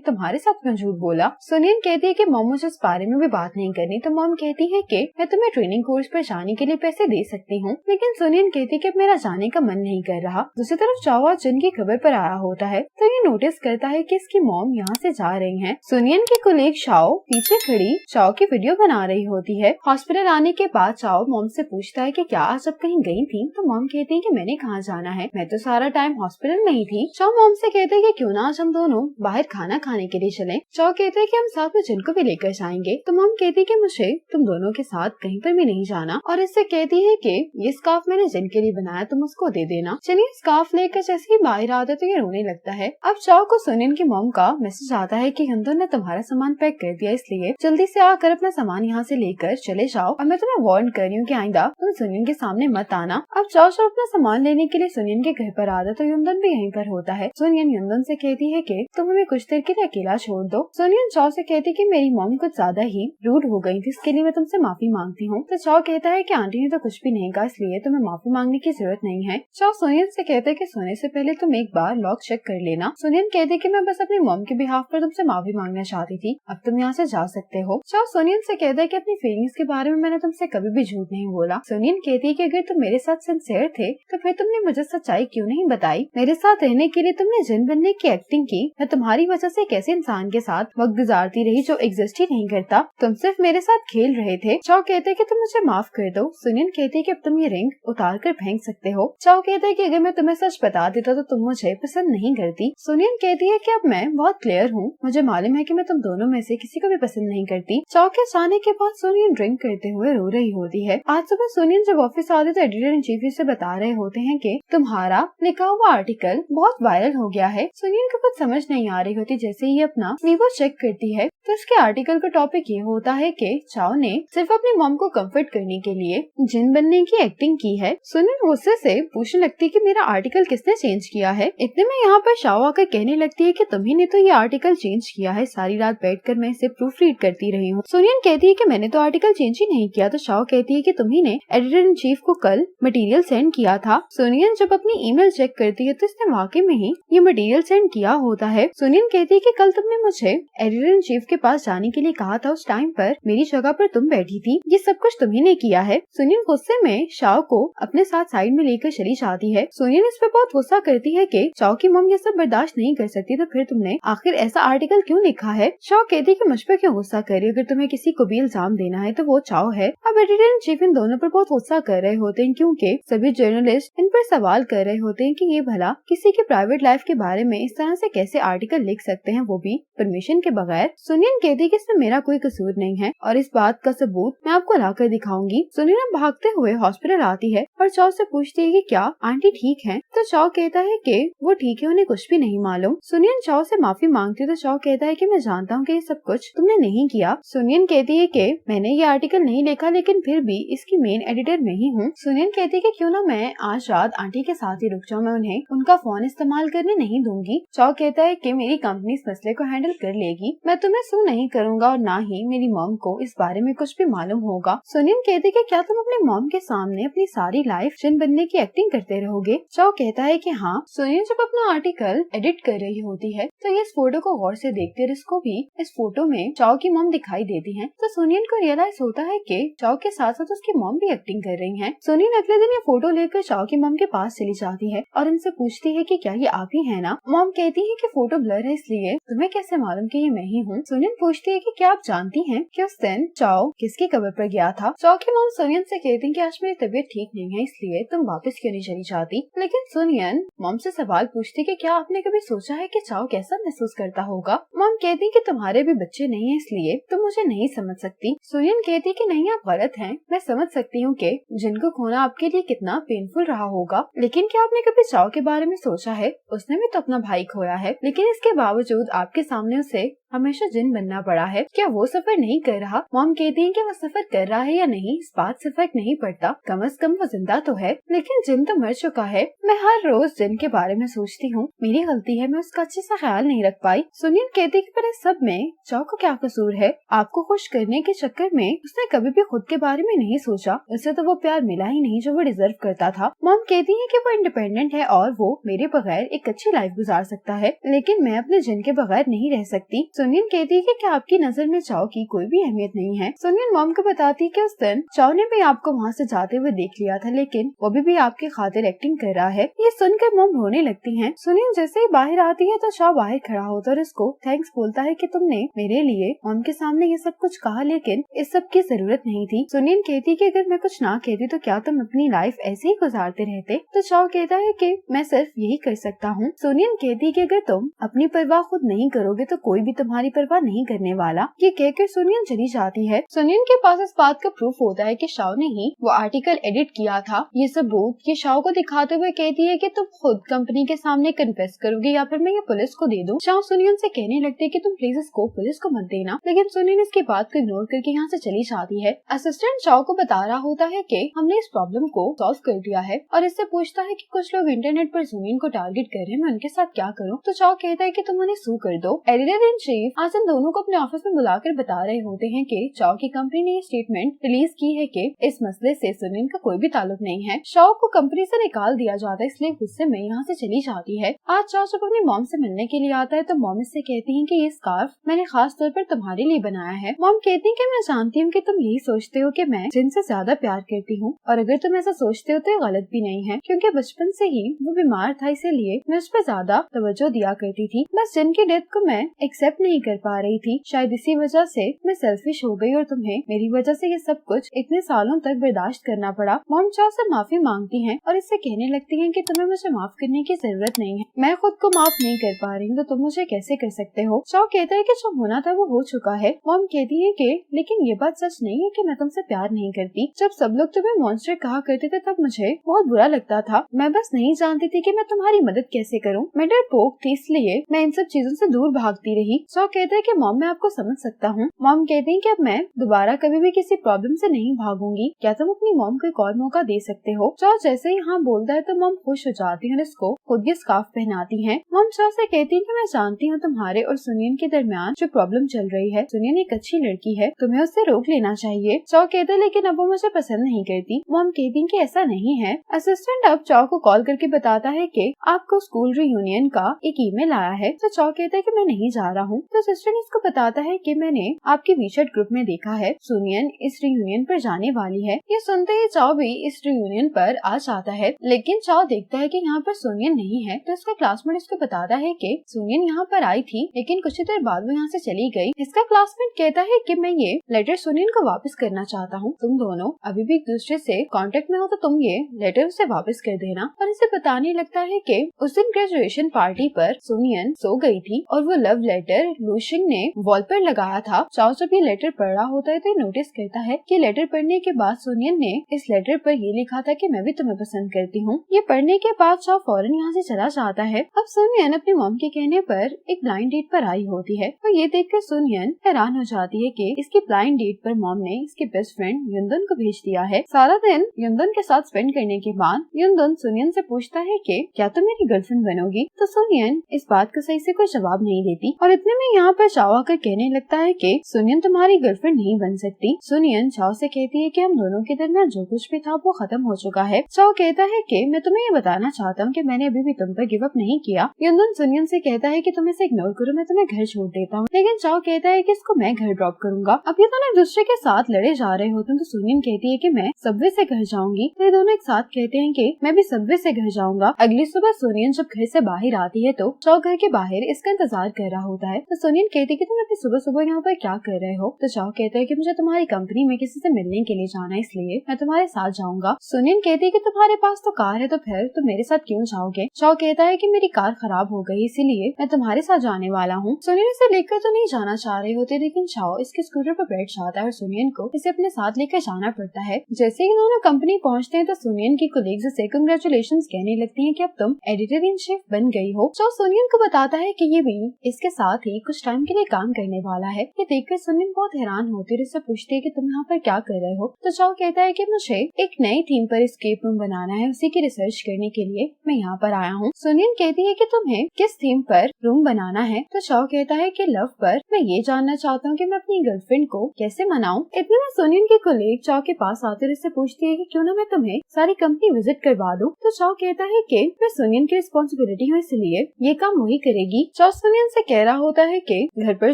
तुम्हारे साथ क्यों झूठ बोला। सुनियन कहती है कि मॉम मुझे इस बारे में भी बात नहीं करनी, तो मॉम कहती है कि मैं तुम्हें ट्रेनिंग कोर्स पर जाने के लिए पैसे दे सकती हूँ, लेकिन सुनियन कहती है कि मेरा जाने का मन नहीं कर रहा। दूसरी तरफ चाओ आज जिन की खबर पर आया होता है तो ये नोटिस करता है कि इसकी मॉम यहाँ से जा रही है। सुनियन की कोलीग शाओ पीछे खड़ी चाओ की वीडियो बना रही होती है। हॉस्पिटल आने के बाद चाओ मॉम से पूछता है कि क्या आज आप कहीं गई थी, तो मॉम कहती है कि मैंने कहाँ जाना है, मैं तो सारा टाइम हॉस्पिटल में ही थी। चाओ मॉम से कहते हैं कि क्यों ना आज हम दोनों बाहर खाना खाने के लिए चलें। चाओ कहते हैं कि हम साथ में जिनको भी लेकर जाएंगे, तो मॉम कहती है कि मुझे तुम दोनों के साथ कहीं पर भी नहीं जाना, और इससे कहती है कि ये स्कार्फ मैंने जिन के लिए बनाया, तुम उसको दे देना। चलिए स्कार्फ लेकर जैसे ही बाहर आता है तो ये रोने लगता है। अब चाओ को सुनियन की मॉम का मैसेज आता है कि हम दोनों ने तुम्हारा सामान पैक कर दिया, इसलिए जल्दी से आकर अपना सामान यहाँ से लेकर चले जाओ, और मैं तुम्हें वार्न कर रही हूँ कि आइंदा तुम सुनियन के सामने मत आना। अब चाओ जब अपना सामान लेने के लिए सुनियन के घर पर आता तो युंदन भी यहीं पर होता है। सुनियन युंदन से कहती है कि तुम हमें कुछ देर के लिए अकेला छोड़ दो। सुनियन चाओ से कहती कि मेरी मॉम कुछ ज्यादा ही रूड हो गई थी, इसके लिए मैं तुमसे माफी मांगती हूँ। तो चाओ कहता है कि आंटी ने तो कुछ भी नहीं कहा, इसलिए तुम्हें माफी मांगने की जरूरत नहीं है। चाओ सुनियन से कहते हैं कि सोने से पहले तुम एक बार लॉक चेक कर लेना। सुनियन कहती कि मैं बस अपनी मॉम के बिहाफ पर तुमसे माफी मांगना चाहती थी, अब तुम यहाँ से जा सकते हो। चाओ सुनियन से कहता है कि अपनी फीलिंग्स के बारे में मैंने तुमसे कभी भी झूठ नहीं बोला। सुनियन कहती है कि अगर तुम मेरे साथ सिंसियर थे तो फिर तुमने मुझे सच्चाई क्यों नहीं बताई। मेरे साथ रहने के लिए तुमने जिन बनने की एक्टिंग की, मैं तुम्हारी वजह से कैसे इंसान के साथ वक्त गुजारती रही जो एग्जिस्ट ही नहीं करता, तुम सिर्फ मेरे साथ खेल रहे थे। चाओ कहते हैं कि तुम मुझे माफ कर दो। सुनियन कहती है कि अब तुम ये रिंग उतार कर फेंक सकते हो। चाओ कहते हैं कि अगर मैं तुम्हें सच बता देता तो तुम मुझे पसंद नहीं करती। सुनियन कहती है कि अब मैं बहुत क्लियर हूँ, मुझे मालूम है कि मैं तुम दोनों में से किसी को भी पसंद नहीं करती। चाओ के जाने के बाद सुनियन ड्रिंक करते हुए रो रही होती है। आज सुबह सुनियन जब ऑफिस आते तो एडिटर इन चीफ से बता रहे होते हैं कि तुम्हारा लिखा हुआ आर्टिकल बहुत वायरल हो गया है। सुनियन को कुछ समझ नहीं आ रही होती। जैसे ही अपना वीवो चेक करती है तो इसके आर्टिकल का टॉपिक ये होता है कि चाओ ने सिर्फ अपनी मॉम को कंफर्ट करने के लिए जिन बनने की एक्टिंग की है। सुनियन गुस्से से पूछने लगती है कि मेरा आर्टिकल किसने चेंज किया है। इतने में यहाँ पर चाओ आकर कहने लगती है कि तुम्ही ने तो ये आर्टिकल चेंज किया है, सारी रात बैठकर मैं इसे प्रूफ रीड करती रही हूँ। सुनियन कहती है कि मैंने तो आर्टिकल चेंज ही नहीं किया। तो चाओ कहती है कि तुम्ही ने एडिटर इन चीफ को कल मटेरियल सेंड किया था। सुनियन जब अपनी ईमेल चेक करती है तो इसने वाकई में ही ये मटेरियल सेंड किया होता है। सुनियन कहती है कि कल तुमने मुझे एडिटर इन चीफ के पास जाने के लिए कहा था, उस टाइम पर मेरी जगह पर तुम बैठी थी, ये सब कुछ तुम्ही ने किया है। सुनियन गुस्से में चाओ को अपने साथ साइड में लेकर चली जाती है। सुनियन इस पे बहुत गुस्सा करती है कि चाओ की मॉम ये सब बर्दाश्त नहीं कर सकती, तो फिर तुमने आखिर ऐसा आर्टिकल क्यों लिखा है। चाओ कहती है कि मुझ पर क्यों गुस्सा कर रही हो, अगर तुम्हें किसी को भी इल्जाम देना है तो वो चाओ है। अब एडिटर इन चीफ इन दोनों पर बहुत गुस्सा कर रहे होते हैं क्योंकि सभी जर्नलिस्ट इन पर सवाल कर रहे होते हैं कि ये भला किसी के प्राइवेट लाइफ के बारे में इस तरह से कैसे आर्टिकल लिख सकते हैं, वो भी परमिशन के बगैर। सुनियन कहती है कि इसमें मेरा कोई कसूर नहीं है और इस बात का सबूत मैं आपको लाकर दिखाऊंगी। सुनियन भागते हुए हॉस्पिटल आती है और चाओ से पूछती है कि क्या आंटी ठीक है। तो चाओ कहता है कि वो ठीक है, उन्हें कुछ भी नहीं मालूम। सुनियन चाओ से माफी मांगती है तो चाओ कहता है कि मैं जानता हूँ कि ये सब कुछ तुमने नहीं किया। सुनियन कहती है कि मैंने ये आर्टिकल नहीं लिखा, लेकिन फिर भी इसकी मेन एडिटर मैं ही हूँ। सुनियन कहती है कि क्यों ना मैं आज रात आंटी के साथ ही रुक जाऊँ, मैं उन्हें उनका फोन इस्तेमाल करने नहीं दूंगी। चाओ कहता है कि मेरी कंपनी इस मसले को हैंडल कर लेगी, मैं तुम्हें सू नहीं करूंगा और ना ही मेरी मॉम को इस बारे में कुछ भी मालूम होगा। सुनियन कहती है कि क्या तुम अपने मॉम के सामने अपनी सारी लाइफ जिन बनने की एक्टिंग करते रहोगे। चाओ कहता है कि हाँ। सुनियन जब अपना आर्टिकल एडिट कर रही होती है तो ये इस फोटो को गौर से देखती है और इसको भी इस फोटो में चाओ की मॉम दिखाई देती है। तो सुनियन को रियलाइज होता है कि चाओ के साथ साथ उसकी मॉम भी एक्टिंग कर रही है। सुनियन अगले दिन ये फोटो लेकर चाओ की मॉम के पास चली जाती है और उनसे पूछती है कि क्या ये आप ही है ना। मॉम कहती है कि फोटो ब्लर है, इसलिए तुम्हें कैसे मालूम कि ये मैं ही हूँ। सुनियन पूछती है कि क्या आप जानती हैं कि उस दिन चाओ किसकी कब्र पर गया था। चाओ की मॉम सुनियन से कहती है कि आज मेरी तबीयत ठीक नहीं है, इसलिए तुम वापस क्यों नहीं चली जाती। लेकिन सुनियन मॉम से सवाल पूछती कि क्या आपने कभी सोचा है कि चाओ कैसा महसूस करता होगा। मॉम कहती कि तुम्हारे भी बच्चे नहीं है, इसलिए तुम मुझे नहीं समझ सकती। सुनियन कहती कि नहीं, आप गलत हैं, मैं समझ सकती हूँ कि जिनको खोना आपके लिए कितना पेनफुल रहा होगा, लेकिन क्या आपने कभी चाओ के बारे में सोचा है, उसने भी तो अपना भाई खोया है, लेकिन इसके बावजूद आपके सामने उसे हमेशा जिन बनना पड़ा है। क्या वो सफर नहीं कर रहा? मॉम कहती है कि वो सफर कर रहा है या नहीं इस बात से फर्क नहीं पड़ता, कम से कम वो जिंदा तो है। लेकिन जिन तो मर चुका है। मैं हर रोज जिन के बारे में सोचती हूँ, मेरी गलती है, मैं उसका अच्छे से ख्याल नहीं रख पाई। सुनियन कहती कि पर इस सब में चाओ को क्या कसूर है? आपको खुश करने के चक्कर में उसने कभी भी खुद के बारे में नहीं सोचा। उसे तो वो प्यार मिला ही नहीं जो वो डिजर्व करता था। मॉम कहती है कि वो इंडिपेंडेंट है और वो मेरे बगैर एक अच्छी लाइफ गुजार सकता है, लेकिन मैं अपने जिन के बगैर नहीं रह सकती। सुनियन कहती है कि क्या आपकी नजर में चाओ की कोई भी अहमियत नहीं है? सुनियन मॉम को बताती है कि उस दिन चाओ ने भी आपको वहाँ से जाते हुए देख लिया था, लेकिन वो भी आपके खातिर एक्टिंग कर रहा है। ये सुनकर मॉम रोने लगती हैं। सुनियन जैसे ही बाहर आती है तो चाओ बाहर खड़ा होता और उसको थैंक्स बोलता है कि तुमने मेरे लिए मॉम के सामने ये सब कुछ कहा, लेकिन इस सब की जरूरत नहीं थी। सुनियन कहती कि अगर मैं कुछ ना कहती तो क्या तुम अपनी लाइफ ऐसे ही गुजारते रहते? तो चाओ कहता है कि मैं सिर्फ यही कर सकता हूँ। सुनियन कहती कि अगर तुम अपनी परवाह खुद नहीं करोगे तो कोई भी तुम्हारी परवाह नहीं करने वाला। ये कहकर सुनियन चली जाती है। सुनियन के पास इस बात का प्रूफ होता है कि शाओ ने ही वो आर्टिकल एडिट किया था। ये सबूत ये शाओ को दिखाते हुए कहती है कि तुम खुद कंपनी के सामने कन्फेस करोगी या फिर मैं ये पुलिस को दे दूं। शाओ सुनियन से कहने लगती है कि तुम प्लीज इसको पुलिस को मत देना, लेकिन सुनियन इसकी बात को इग्नोर करके यहाँ से चली जाती है। असिस्टेंट शाओ को बता रहा होता है कि हमने इस प्रॉब्लम को सॉल्व कर दिया है और इससे पूछता है कि कुछ लोग इंटरनेट पर सुनियन को टारगेट कर रहे हैं, मैं उनके साथ क्या करूँ? तो शाओ कहता है कि तुम उन्हें सू कर दो। एडिटर इन चीफ आज इन दोनों को अपने ऑफिस में बुलाकर बता रहे होते हैं कि शाओ की कंपनी ने ये स्टेटमेंट रिलीज की है कि इस मसले से सुनियन का कोई भी ताल्लुक नहीं है। शाओ को कंपनी से निकाल दिया जाता है, इसलिए गुस्से में यहाँ से चली जाती है। आज शाओ जब अपनी मॉम से मिलने के लिए आता है तो मॉम इससे कहती है कि ये स्कार्फ मैंने खास तौर पर तुम्हारे लिए बनाया है। मॉम कहती है कि मैं जानती हूँ कि तुम यही सोचते हो कि मैं जिनसे ज्यादा प्यार करती हूँ, और अगर तुम ऐसा सोचते हो तो ये गलत भी नहीं है, क्योंकि बचपन से ही वो बीमार था, इसीलिए मैं उस पर ज्यादा तवज्जो दिया करती थी। बस जिन की डेथ को मैं एक्सेप्ट नहीं कर पा रही थी, शायद इसी वजह से मैं सेल्फिश हो गई और तुम्हें मेरी वजह से ये सब कुछ इतने सालों तक बर्दाश्त करना पड़ा। मॉम चाओ से माफी मांगती हैं और इससे कहने लगती हैं कि तुम्हें मुझे माफ करने की जरूरत नहीं है, मैं खुद को माफ नहीं कर पा रही हूँ तो तुम मुझे कैसे कर सकते हो? चाओ कहता है कि जो होना था वो हो चुका है। मॉम कहती है कि लेकिन ये बात सच नहीं है कि मैं तुमसे प्यार नहीं करती। जब सब लोग तुम्हें मॉन्स्टर कहा करते थे तब मुझे बहुत बुरा लगता था, मैं बस नहीं जानती थी कि मैं तुम्हारी मदद कैसे करूँ। मैं डरपोक थी, इसलिए मैं इन सब चीजों से दूर भागती रही। चाओ कहता है कि मॉम मैं आपको समझ सकता हूँ। मॉम कहती है कि अब मैं दोबारा कभी भी किसी प्रॉब्लम से नहीं भागूंगी, क्या तुम अपनी मॉम को एक और मौका दे सकते हो? चाओ जैसे ही हाँ बोलता है तो मॉम खुश हो जाती है और इसको खुद ये स्कार्फ पहनाती है। मॉम चाओ से कहती है कि मैं जानती हूँ तुम्हारे और सुनियन के दरमियान जो प्रॉब्लम चल रही है, सुनियन एक अच्छी लड़की है, तुम्हें उससे रोक लेना चाहिए। चाओ कहते हैं लेकिन अब वो मुझे पसंद नहीं करती। मॉम कहती है कि ऐसा नहीं है। असिस्टेंट अब चाओ को कॉल करके बताता है कि आपको स्कूल रियूनियन का एक ईमेल आया है। तो चाओ कहता है कि मैं नहीं जा रहा हूँ। तो असिस्टेंट इसको बताता है कि मैंने आपके वीचैट ग्रुप में देखा है सुनियन इस रियूनियन पर जाने वाली है। ये सुनते ही चाओ भी इस रियूनियन पर आ जाता है, लेकिन चाओ देखता है कि यहाँ पर सुनियन नहीं है। तो इसका क्लासमेट इसको बताता है कि सुनियन यहाँ पर आई थी, लेकिन कुछ देर बाद वो यहाँ से चली गई। इसका क्लासमेट कहता है कि मैं ये लेटर सुनियन को वापस करना चाहता हूँ, तुम दोनों अभी भी एक दूसरे से कांटेक्ट में हो तो तुम ये लेटर उसे वापस कर देना। और इसे बताने लगता है कि उस दिन ग्रेजुएशन पार्टी पर सुनियन सो गई थी और वो लव लेटर लूशिंग ने वॉल पर लगाया था। चाओ जब ये लेटर पढ़ रहा होता है तो नोटिस करता है कि लेटर पढ़ने के बाद सुनियन ने इस लेटर पर ये लिखा था कि मैं भी तुम्हें पसंद करती हूँ। ये पढ़ने के बाद चाओ फौरन यहाँ से चला जाता है। अब सुनियन अपनी मॉम के कहने पर एक ब्लाइंड डेट पर आई होती है और ये देखकर सुनियन हैरान हो जाती है कि इसकी ब्लाइंड डेट पर मॉम ने इसके बेस्ट फ्रेंड युनदुन को भेज दिया है। सारा दिन युनदुन के साथ स्पेंड करने के बाद युनदुन सुनियन से पूछता है कि क्या तुम मेरी गर्लफ्रेंड बनोगी? तो सुनियन इस बात को सही से कोई जवाब नहीं देती और इतने में यहाँ पर चाओ आकर कहने लगता है कि सुनियन तुम्हारी गर्लफ्रेंड नहीं बन सकती। सुनियन चाओ से कहती है कि हम दोनों के दरमियान जो कुछ भी था वो खत्म हो चुका है। चाओ कहता है कि मैं तुम्हें ये बताना चाहता हूँ कि मैंने अभी भी तुम पर गिव अप नहीं किया। युनदुन सुनियन से कहता है कि तुम इसे इग्नोर करो, मैं तुम्हें घर छोड़ देता हूँ, लेकिन चाओ कहता है कि इसको मैं घर ड्रॉप करूंगा। अब ये दोनों एक दूसरे के साथ लड़े जा रहे होते हैं तो सुनियन कहती है कि मैं सबवे से घर जाऊंगी। तो ये दोनों एक साथ कहते हैं कि मैं भी सबवे से घर जाऊंगा। अगली सुबह सुनियन जब घर से बाहर आती है तो चाओ घर के बाहर इसका इंतजार कर रहा होता है। तो सुनियन कहती है कि तुम अपनी सुबह सुबह यहाँ पर क्या कर रहे हो? तो चाओ कहता है कि मुझे तुम्हारी कंपनी में किसी से मिलने के लिए जाना है, इसलिए मैं तुम्हारे साथ जाऊंगा। सुनियन कहती है कि तुम्हारे पास तो कार है तो फिर तुम मेरे साथ क्यों जाओगे? चाओ कहता है कि मेरी कार खराब हो गई इसीलिए मैं तुम्हारे साथ जाने वाला हूँ। सुनियन इसे लेकर तो नहीं जाना चाह रहे होते, लेकिन चाओ इसके स्कूटर पर बैठ जाता है और सुनियन को इसे अपने साथ लेकर जाना पड़ता है। जैसे ही दोनों कंपनी पहुँचते हैं तो सुनियन की कोलीग्स इसे कांग्रेचुलेशंस कहने लगती हैं कि अब तुम एडिटर इन चीफ बन गई हो। चाओ सुनियन को बताता है कि ये भी इसके साथ ही कुछ टाइम के लिए काम करने वाला है। ये देखकर सुनिन बहुत हैरान होती है, उससे पूछती है कि तुम यहाँ पर क्या कर रहे हो। तो चाओ कहता है कि मुझे एक नई थीम पर एस्केप रूम बनाना है, उसी की रिसर्च करने के लिए मैं यहाँ पर आया हूँ। सुनिन कहती है कि तुम्हें किस थीम पर रूम बनाना है। तो चाओ कहता है कि लव पर। मैं ये जानना चाहता हूँ कि मैं अपनी गर्लफ्रेंड को कैसे मनाऊं। इतने में सुनिन की कोलीग चाओ के पास आती है, उससे पूछती है कि क्यों ना मैं तुम्हें सारी कंपनी विजिट करवा दूं। तो चाओ कहता है कि मैं सुनिन की रिस्पॉन्सिबिलिटी हूँ, इसलिए ये काम वही करेगी। चाओ सुनिन से कह रहा होता है कि घर पर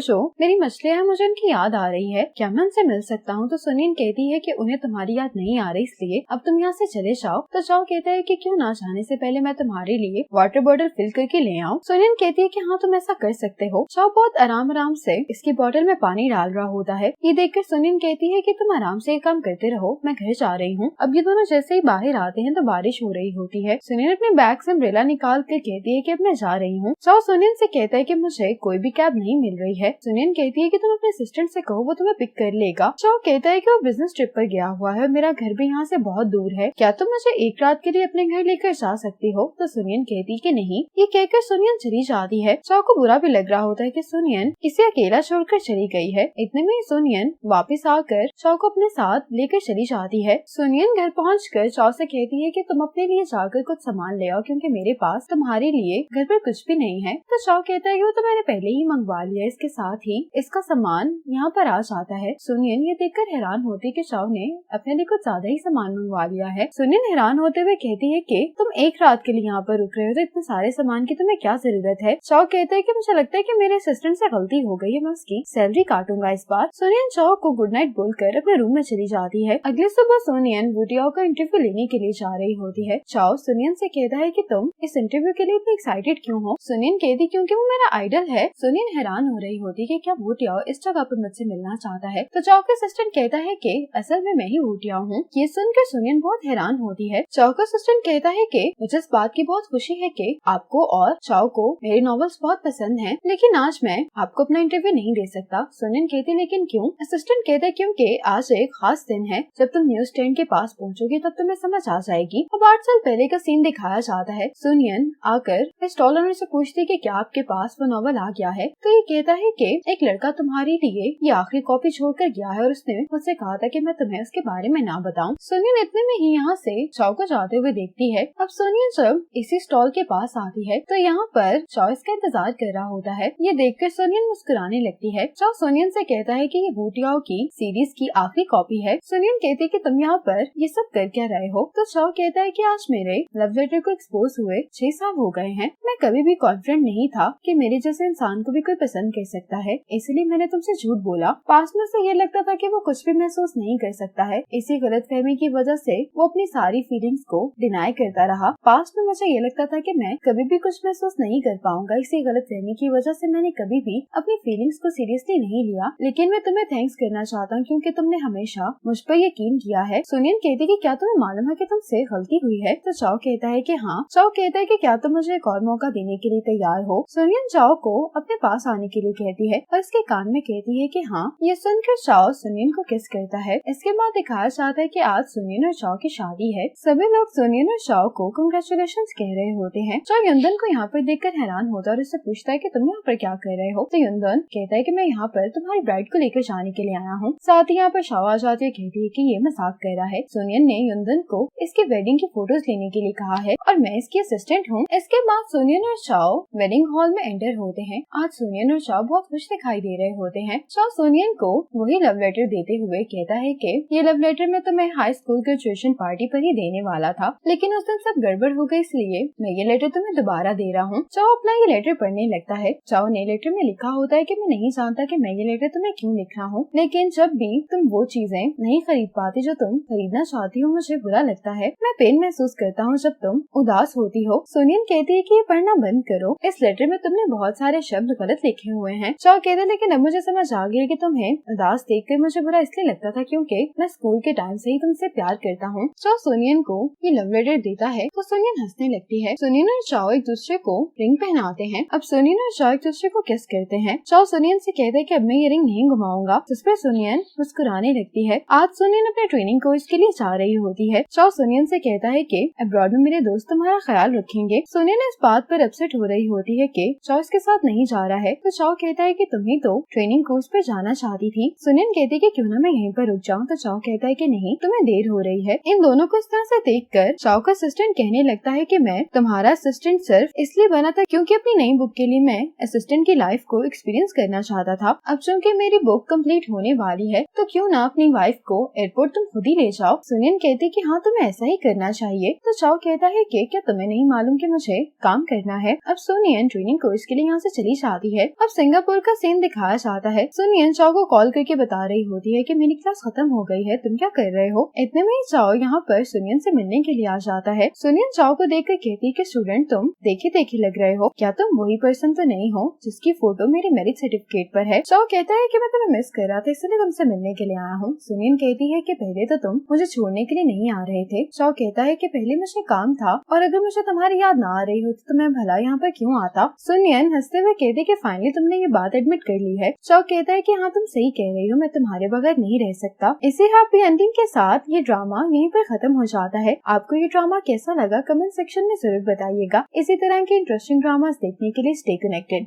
जो मेरी मछलियाँ हैं मुझे उनकी याद आ रही है, क्या मैं उनसे मिल सकता हूँ। तो सुनिन कहती है कि उन्हें तुम्हारी याद नहीं आ रही, इसलिए अब तुम यहाँ से चले जाओ। तो चाओ कहता है कि क्यों ना जाने से पहले मैं तुम्हारे लिए वाटर बॉटल फिल करके ले आऊँ। सुनिन कहती है कि हाँ तुम ऐसा कर सकते हो। चाओ बहुत आराम आराम से इसकी बोतल में पानी डाल रहा होता है। ये देखकर सुनिन कहती है कि तुम आराम से ये काम करते रहो, मैं घर जा रही हूँ। अब ये दोनों जैसे ही बाहर आते हैं तो बारिश हो रही होती है। सुनिन अपने बैग से अम्ब्रेला निकाल कर कहती है कि अब मैं जा रही हूँ। चाओ सुनिन से कहता है कि मुझे कोई भी कैब नहीं मिल रही है। सुनिन कहती है कि तुम अपने असिस्टेंट से कहो, वो तुम्हें पिक कर लेगा। चाओ कहता है कि वो बिजनेस ट्रिप पर गया हुआ है, मेरा घर भी यहाँ से बहुत दूर है, क्या तुम मुझे एक रात के लिए अपने घर लेकर जा सकती हो। तो सुनियन कहती कि नहीं। ये कहकर सुनियन चली जाती है। चाओ को बुरा भी लग रहा होता है कि सुनियन इसे अकेला छोड़कर चली गई है। इतने में सुनियन वापस आकर चाओ को अपने साथ लेकर चली जाती है। सुनियन घर पहुंचकर चाओ से कहती है कि तुम अपने लिए जाकर कुछ सामान ले आओ, क्योंकि मेरे पास तुम्हारे लिए घर पर कुछ भी नहीं है। तो चाओ कहता है कि वो तो मैंने पहले ही मंगवा लिया, इसके साथ ही इसका सामान यहाँ पर आ जाता है। सुनियन ये देखकर हैरान होती कि चाओ ने अपने लिए कुछ ज्यादा ही सामान मंगवा लिया है। सुनियन हैरान होते हुए कहती है कि तुम एक रात के लिए यहाँ पर रुक रहे हो, तो इतने सारे सामान की तुम्हें क्या जरूरत है। चाओ कहता है कि मुझे लगता है कि मेरे असिस्टेंट से गलती हो गई है, मैं उसकी सैलरी काटूंगा इस बार। सुनियन चाओ को गुड नाइट बोलकर अपने रूम में चली जाती है। अगले सुबह सुनियन वुटियाओ का इंटरव्यू लेने के लिए जा रही होती है। चाओ सुनियन से कहता है कि तुम इस इंटरव्यू के लिए इतनी एक्साइटेड क्यों हो। सुनियन कहती क्योंकि वो मेरा आइडल है। सुनियन हैरान हो रही होती कि क्या वुटियाओ इस जगह पर मुझसे मिलना चाहता है। तो चाओ का असिस्टेंट कहता है कि असल में मैं ही वुटियाओ हूँ। ये सुनकर सुनियन बहुत हैरान होती है। चाओ का असिस्टेंट कहता है कि मुझे इस बात की बहुत खुशी है कि आपको और चाओ को मेरे नॉवेल्स बहुत पसंद हैं, लेकिन आज मैं आपको अपना इंटरव्यू नहीं दे सकता। सुनियन कहती लेकिन क्यों। असिस्टेंट कहता है क्योंकि आज एक खास दिन है, जब तुम न्यूज स्टैंड के पास पहुंचोगे तब तुम्हें समझ आ जाएगी। अब 8 साल पहले का सीन दिखाया जाता है। सुनियन आकर स्टॉल ओनर से पूछती है कि क्या आपके पास वो नॉवल आ गया है। तो ये कहता है कि एक लड़का तुम्हारे लिए ये आखिरी कॉपी छोड़कर गया है और उसने मुझसे कहा था कि मैं तुम्हें उसके बारे में ना बताऊं। सुनियन इतने में ही यहाँ से चाओ को जाते हुए देखती है। अब सुनियन जब इसी स्टॉल के पास आती है तो यहाँ पर चाओ इसका इंतजार कर रहा होता है। ये देखकर सुनियन मुस्कुराने लगती है। चाओ सुनियन से कहता है कि ये वुटियाओ की सीरीज की आखिरी कॉपी है। सुनियन कहती है कि तुम यहाँ पर ये सब कर क्या रहे हो। तो चाओ कहता है कि आज मेरे लव लेटर को एक्सपोज हुए 6 साल हो गए हैं। मैं कभी भी कॉन्फिडेंट नहीं था कि मेरे जैसे इंसान को भी कोई पसंद कर सकता है, इसलिए मैंने तुमसे झूठ बोला। पास में से ये लगता था कि वो कुछ भी महसूस नहीं कर सकता है। इसी गलतफहमी की वजह से वो अपनी सारी फीलिंग्स को डिनाई करता रहा। पास में मुझे ये लगता था कि मैं कभी भी कुछ महसूस नहीं कर पाऊंगा। इसी गलतफहमी की वजह से मैंने कभी भी अपनी फीलिंग्स को सीरियसली नहीं लिया, लेकिन मैं तुम्हें थैंक्स करना चाहता हूँ क्योंकि तुमने हमेशा मुझ पर यकीन किया है। सुनियन कहती कि क्या तुम्हें मालूम है कि तुमसे गलती हुई है। तो चाओ कहता है कि हाँ। चाओ कहता है कि क्या तुम मुझे एक और मौका देने के लिए तैयार हो। सुनियन चाओ को अपने पास आने के लिए कहती है और इसके कान में कहती है कि हाँ। ये सुनकर चाओ सुनियन को किस करता है। इसके बाद दिखाया जाता है कि आज सुनियन और चाओ की शादी है। सभी लोग सुनियन और चाओ को कांग्रेचुलेशंस कह रहे होते हैं। चाओ युंदन को यहाँ पर देखकर हैरान होता है और उससे पूछता है कि तुम यहाँ पर क्या कर रहे हो। तो युंदन कहता है कि मैं यहाँ पर तुम्हारी ब्राइड को लेकर जाने के लिए आया हूँ। साथ ही यहाँ पर चाओ आ जाती है, कहती है कि ये मजाक कर रहा है। सुनियन ने युंदन को इसकी वेडिंग की फोटोज लेने के लिए कहा है और मैं इसकी असिस्टेंट हूँ। इसके बाद सुनियन और चाओ वेडिंग हॉल में एंटर होते हैं। आज सुनियन और चाओ बहुत खुश दिखाई दे रहे होते हैं। चाओ सुनियन को वही लव लेटर देते हुए कहता है कि ये लव लेटर मैं तुम्हें हाई स्कूल ग्रेजुएशन पार्टी पर ही देने वाला था, लेकिन उस दिन सब गड़बड़ हो गई, इसलिए मैं ये लेटर तुम्हें दोबारा दे रहा हूँ। चाओ अपना ये लेटर पढ़ने लगता है। चाओ ने लेटर में लिखा होता है कि मैं नहीं जानता कि मैं ये लेटर तुम्हें क्यों लिख रहा हूँ, लेकिन जब भी तुम वो चीजें नहीं खरीद पाती जो तुम खरीदना चाहती हो, मुझे बुरा लगता है। मैं पेन महसूस करता हूँ जब तुम उदास होती हो। सुनियन कहती है कि ये पढ़ना बंद करो, इस लेटर में तुमने बहुत सारे शब्द गलत लिखे हुए हैं। चाओ कहते हैं लेकिन अब मुझे समझ आ गया कि तुम्हें उदास देखकर मुझे बुरा इसलिए लगता था क्योंकि मैं स्कूल के टाइम से ही तुमसे प्यार करता हूँ। चाओ सुनियन को ये लव लेटर देता है तो सुनियन हंसने लगती है। सुनियन और चाओ एक दूसरे को रिंग पहनाते हैं। अब सुनियन और चाओ एक दूसरे को किस करते हैं। चाओ सुनियन से कहते हैं कि अब मैं ये रिंग नहीं घुमाऊंगा, जिस पर सुनियन मुस्कुराने लगती है। आज सुनियन अपने ट्रेनिंग कोर्स के लिए जा रही होती है। चाओ सुनियन से कहता है कि अब्रॉड में मेरे दोस्त तुम्हारा ख्याल रखेंगे। सुनियन इस बात पर अपसेट हो रही होती है कि चाओ इसके साथ नहीं जा रहा है। तो चाओ कहता है कि तुम्हें तो ट्रेनिंग कोर्स पर जाना चाहती थी। सुनियन कहती है कि क्यों ना मैं यहीं पर रुक जाऊं। तो चाओ कहता है कि नहीं, तुम्हें देर हो रही है। इन दोनों को इस तरह से देखकर चाओ का असिस्टेंट कहने लगता है कि मैं तुम्हारा असिस्टेंट सिर्फ इसलिए बना था क्योंकि अपनी नई बुक के लिए मैं असिस्टेंट की लाइफ को एक्सपीरियंस करना चाहता था। अब चूँकि मेरी बुक कंप्लीट होने वाली है तो क्यों ना अपनी वाइफ को एयरपोर्ट तुम खुद ही ले जाओ। सुनियन कहती कि हाँ, तुम्हें ऐसा ही करना चाहिए। तो चाओ कहता है कि क्या तुम्हें नहीं मालूम कि मुझे काम करना है। अब सुनियन ट्रेनिंग कोर्स के लिए यहाँ से चली जाती है। अब सिंगापुर का सीन दिखाया जाता है। सुनियन चाओ को कॉल करके बता रही होती है कि मेरी क्लास खत्म हो गई है, तुम क्या कर रहे हो। इतने में ही चाओ यहाँ पर सुनियन से मिलने के लिए आ जाता है। सुनियन चाओ को देखकर कहती है कि स्टूडेंट, तुम देखे देखे लग रहे हो, क्या तुम वही पर्सन तो नहीं हो जिसकी फोटो मेरे मैरिज सर्टिफिकेट पर है। चाओ कहता है कि मैं तुम्हें मिस कर रहा था, इसलिए तुमसे मिलने के लिए आया हूँ। सुनियन कहती है कि पहले तो तुम मुझे छोड़ने के लिए नहीं आ रहे थे। चाओ कहता है कि पहले मुझे काम था और अगर मुझे तुम्हारी याद ना आ रही होती तो मैं भला यहाँ पर क्यों आता। सुनियन हंसते हुए कहती कि फाइनली तुमने ये बात एडमिट कर ली है। चाओ कहता है कि हाँ, तुम सही कह रही हो, मैं तुम्हारे बगैर नहीं रह सकता। इसी हैप्पी एंडिंग के साथ ये ड्रामा यहीं पर खत्म हो जाता है। आपको ये ड्रामा कैसा लगा कमेंट सेक्शन में जरूर बताइएगा। इसी तरह के इंटरेस्टिंग ड्रामास देखने के लिए स्टे कनेक्टेड।